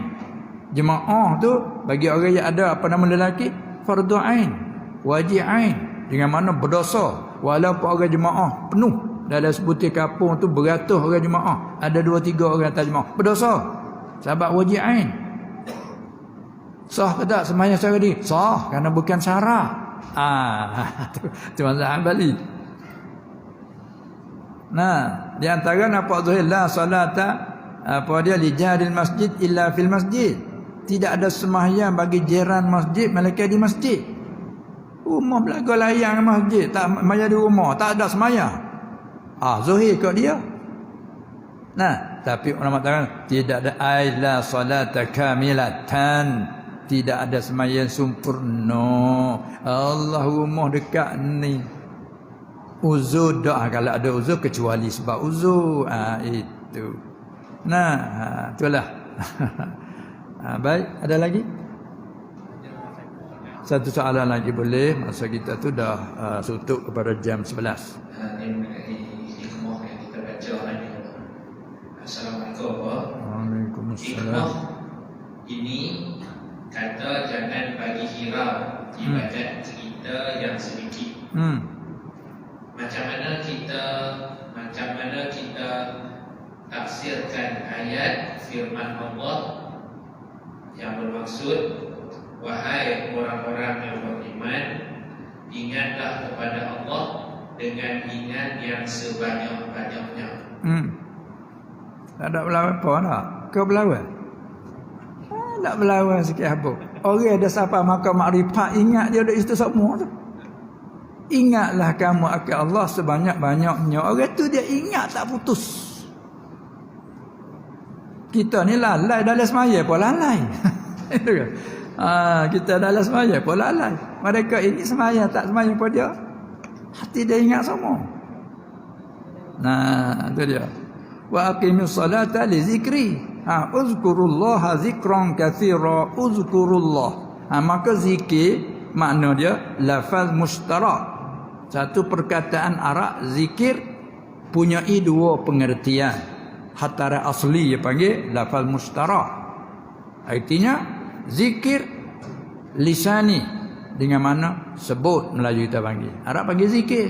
Jemaah tu bagi orang yang ada apa nama lelaki fardu ain, wajib ain. Dengan mana berdosa walaupun orang jemaah penuh. Dalam sebutir kampung tu beratus orang jemaah, ada 2-3 orang tak jemaah, berdosa. Sebab wajib ain. Sah ke tak sembahyang secara diri? Sah, kerana bukan syarat. Tu mazhab Hambali. Di antara nampak zahir la salata apa dia li jaril masjid illa fil masjid. Tidak ada sembahyang bagi jiran masjid melainkan di masjid. Rumah belaga layang masjid, tak sembahyang di rumah, tak ada sembahyang. Zuhir kat dia. Tapi ulama katakan tidak ada la salata kamilatan. Tidak ada sembahyang sempurna. Allah rumah dekat ni. Uzur dah kalau ada uzur kecuali sebab uzur. Itu. Itulah. Baik, ada lagi? Satu soalan lagi boleh. Masa kita tu dah tutup kepada jam 11. Assalamualaikum. Waalaikumsalam. Ini kata jangan bagi hirau ibadat kita yang sedikit. Macam mana kita tafsirkan ayat firman Allah yang bermaksud wahai orang-orang yang beriman, ingatlah kepada Allah dengan ingat yang sebanyak-banyaknya. Tak ada berlawan apa nak? Kau berlawan? Tak berlawan sikit apa? Orang ada siapa maka makrifat ingat dia ada itu semua tu. Ingatlah kamu akan Allah sebanyak-banyaknya. Orang tu dia ingat tak putus. Kita ni lalai dalam semaya pun lalai. Kita dalam semaya pun lalai. Mereka ini semaya tak semaya pun dia hati dia ingat semua. Nah, itu dia. Wa aqimus salata li zikri. Uzkurullaha zikran katsira. Uzkurullah. Maka zikir makna dia lafaz mustarak. Satu perkataan Arab zikir punyai dua pengertian. Hatara asli dia panggil lafaz mustarak. Artinya zikir lisani dengan mana sebut Melayu kita panggil. Arab panggil zikir.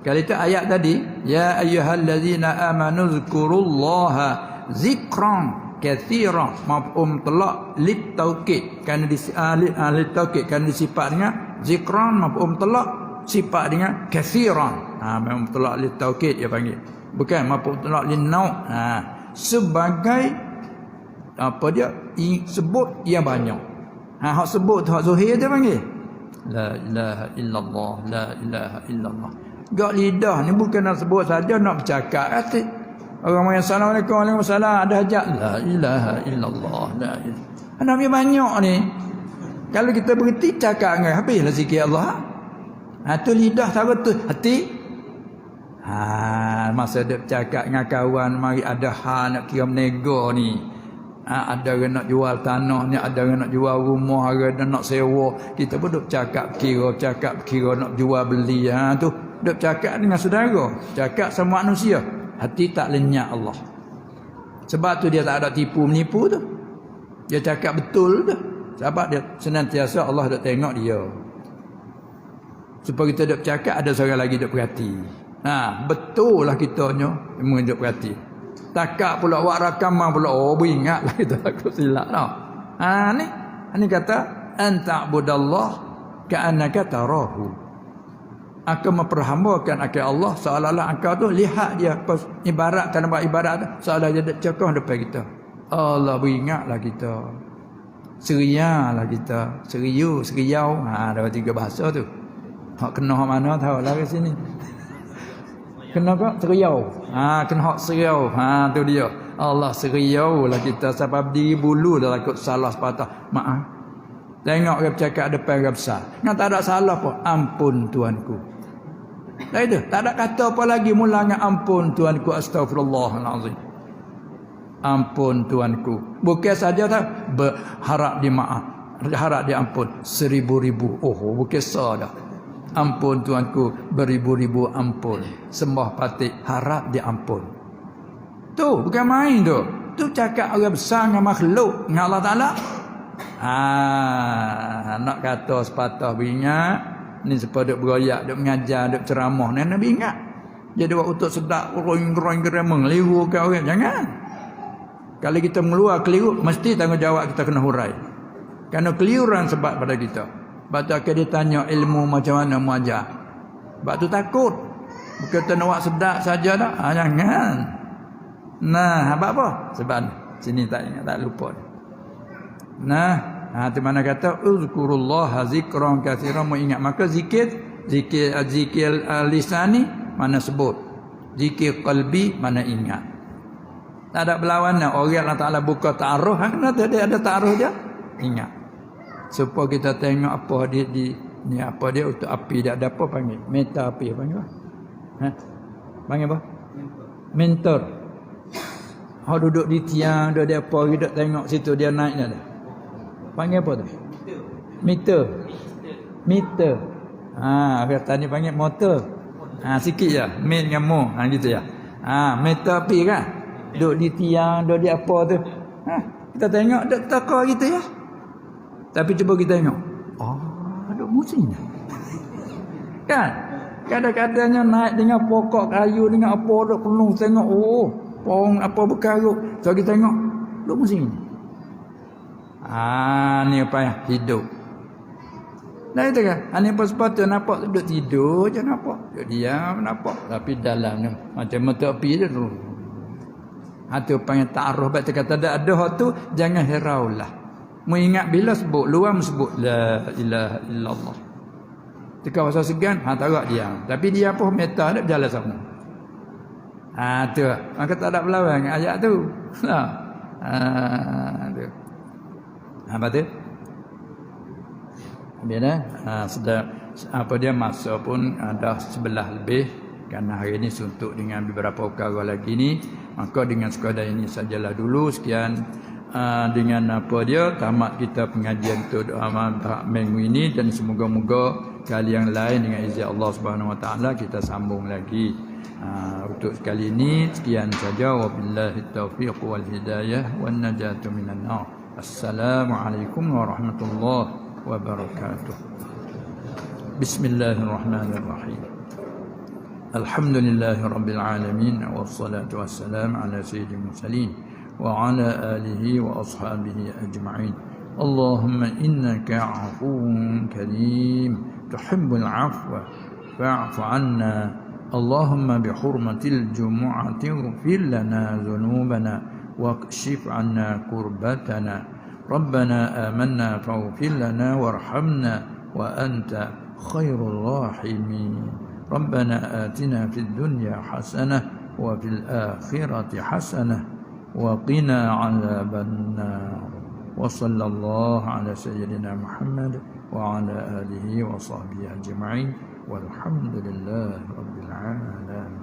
Kalau itu ayat tadi, ya ayyuhallazina amanu zkurullaha zikran katsiran, mafhum talaq lit taukid, kan lit taukid kan disifat dengan zikran, mafhum talaq sifat dengan katsiran. Mafhum talaq lit taukid dia panggil. Bukan mafhum talaq lin nau. Sebagai apa dia sebut yang banyak. Hak sebut hak zuhir dia panggil la ilaha illallah, la ilaha illallah. Gak lidah ni bukan nak sebut saja, nak bercakap hati. Orang yang assalamualaikum waalaikumsalam ada hajat la ilaha illallah, la ilaha. Namanya banyak ni. Kalau kita berhenti cakap dengan habislah zikir Allah. Tu lidah tahu tu hati. Masa dia bercakap dengan kawan, mari ada hal nak kira menego ni. Ada orang nak jual tanah ni, ada orang nak jual rumah, ada nak sewa. Kita pun duk cakap kira nak jual beli. Tu duk cakap dengan saudara, cakap sama manusia. Hati tak lenyap Allah. Sebab tu dia tak ada tipu menipu tu. Dia cakap betul tu. Sebab dia senantiasa Allah duk tengok dia. Supaya kita duk cakap, ada seorang lagi duk perhati. Betul lah kitanya memang duk perhati. Takak pula buat rakaman pula. Beringatlah kita takut silap tau. Ni kata anta'budallah ka'annaka tarahu. Aku memperhambakan akan Allah seolah-olah engkau tu lihat dia. Ibarat kan buat ibarat tu seolah dia cekah depan kita. Allah beringatlah kita. Serialah kita. Serius, seriau. Ada tiga bahasa tu. Hak kena hak mana tahu lah kat sini. Kena kok seriau. Kena hak seriau. Tu dia. Allah seriau lah kita sampai berdiri bulu dah takut salah sepatah. Maaf. Tengok dia bercakap depan orang besar. Ngan tak ada salah pun. Ampun tuanku. Dah itu. Tak ada kata apa lagi mulanya ampun tuanku. Astaghfirullahalazim. Ampun tuanku. Bukan saja tak berharap dimaaf. Harap diampun 1000 bukan sah dah. Ampun tuanku, beribu-ribu ampun. Sembah patik, harap diampun. Tu bukan main tu. Tu cakap orang besar dengan makhluk, dengan Allah Ta'ala. Nak kata sepatah beringat. Ni sepatah beroyak, duk mengajar, duk ceramah. Ni Nabi ingat. Jadi waktu untuk sedap, roing-roing geremeng, liru ke orang. Jangan. Kalau kita mengeluar keliru, mesti tanggungjawab kita kena hurai. Kerana keliruan sebab pada kita. Sebab tu akan ditanya ilmu macam mana mu ajar. Sebab tu takut. Bukan kita nak buat sedap saja dah. Jangan. Apa? Sebab sini tak ingat, tak lupa. Di mana kata uzkurullaha zikran katsiran, mu ingat. Maka zikir lisani mana sebut. Zikir qalbi mana ingat. Tak ada berlawanan. Orang Allah Ta'ala buka ta'aruf, kena ada ta'aruf dia. Ingat. Supaya kita tengok apa dia ni apa dia untuk api dia ada apa panggil? Meta api panggil apa? Panggil apa? Mentor. Hak duduk di tiang dia apa dia tengok situ dia naik dah. Panggil apa tu? Meter. Kata ni panggil motor. Sikit je. Main dengan mo. Gitu ya. Meter api kan? Duduk di tiang dia apa tu? Kita tengok dia takar gitu ya. Tapi cuba kita tengok. Ada musim. Kan? Kadang-kadangnya naik dengan pokok kayu dengan apa duk penuh tengok. Pohon apa berkarut. So kita tengok. Duk musim. Ni apa ya? Hidup. Dah itu kan? Ni apa sepatutnya nampak duduk tidur je nampak. Duduk diam nampak. Tapi dalamnya macam mata api dia tu. Itu panggil ta'aruf. Baik kata ada hak tu jangan hiraulah. Mengingat bila sebut luar sebut la ilaha illallah. Tekan masa segan, tarak diam. Tapi dia pun meta dak berjalan sama. Tu. Maka tak ada berlawan ayat tu. Tu. Apa tu? Bila sudah apa dia masa pun ada 11 lebih kerana hari ini suntuk dengan beberapa perkara lagi ni, maka dengan sekadar ini sajalah dulu sekian. Dengan apa dia tamat kita pengajian tu minggu ini, dan semoga-moga kali yang lain dengan izin Allah Subhanahu Wa Taala kita sambung lagi. Untuk sekali ini sekian saja, wabillahi taufiq wal hidayah wan najatu minan nar. Assalamualaikum warahmatullahi wabarakatuh. Bismillahirrahmanirrahim. Alhamdulillahi rabbil alamin, wassalatu wassalamu ala sayyidil mursalin wa ala alihi wa ashabihi ajma'in. Allahumma innaka 'afuwun karim tuhibbul 'afwa fa'fu 'anna. Allahumma bi hurmatil jumu'ati ighfir lana dhunubana wakshif 'anna kurbatana. Rabbana amanna faghfir lana warhamna wa anta khairul rahimin. Rabbana atina fid dunya hasanah wa fil akhirati hasanah وقنا عذاب النار. وصلى الله على سيدنا محمد وعلى آله وصحبه أجمعين والحمد لله رب العالمين.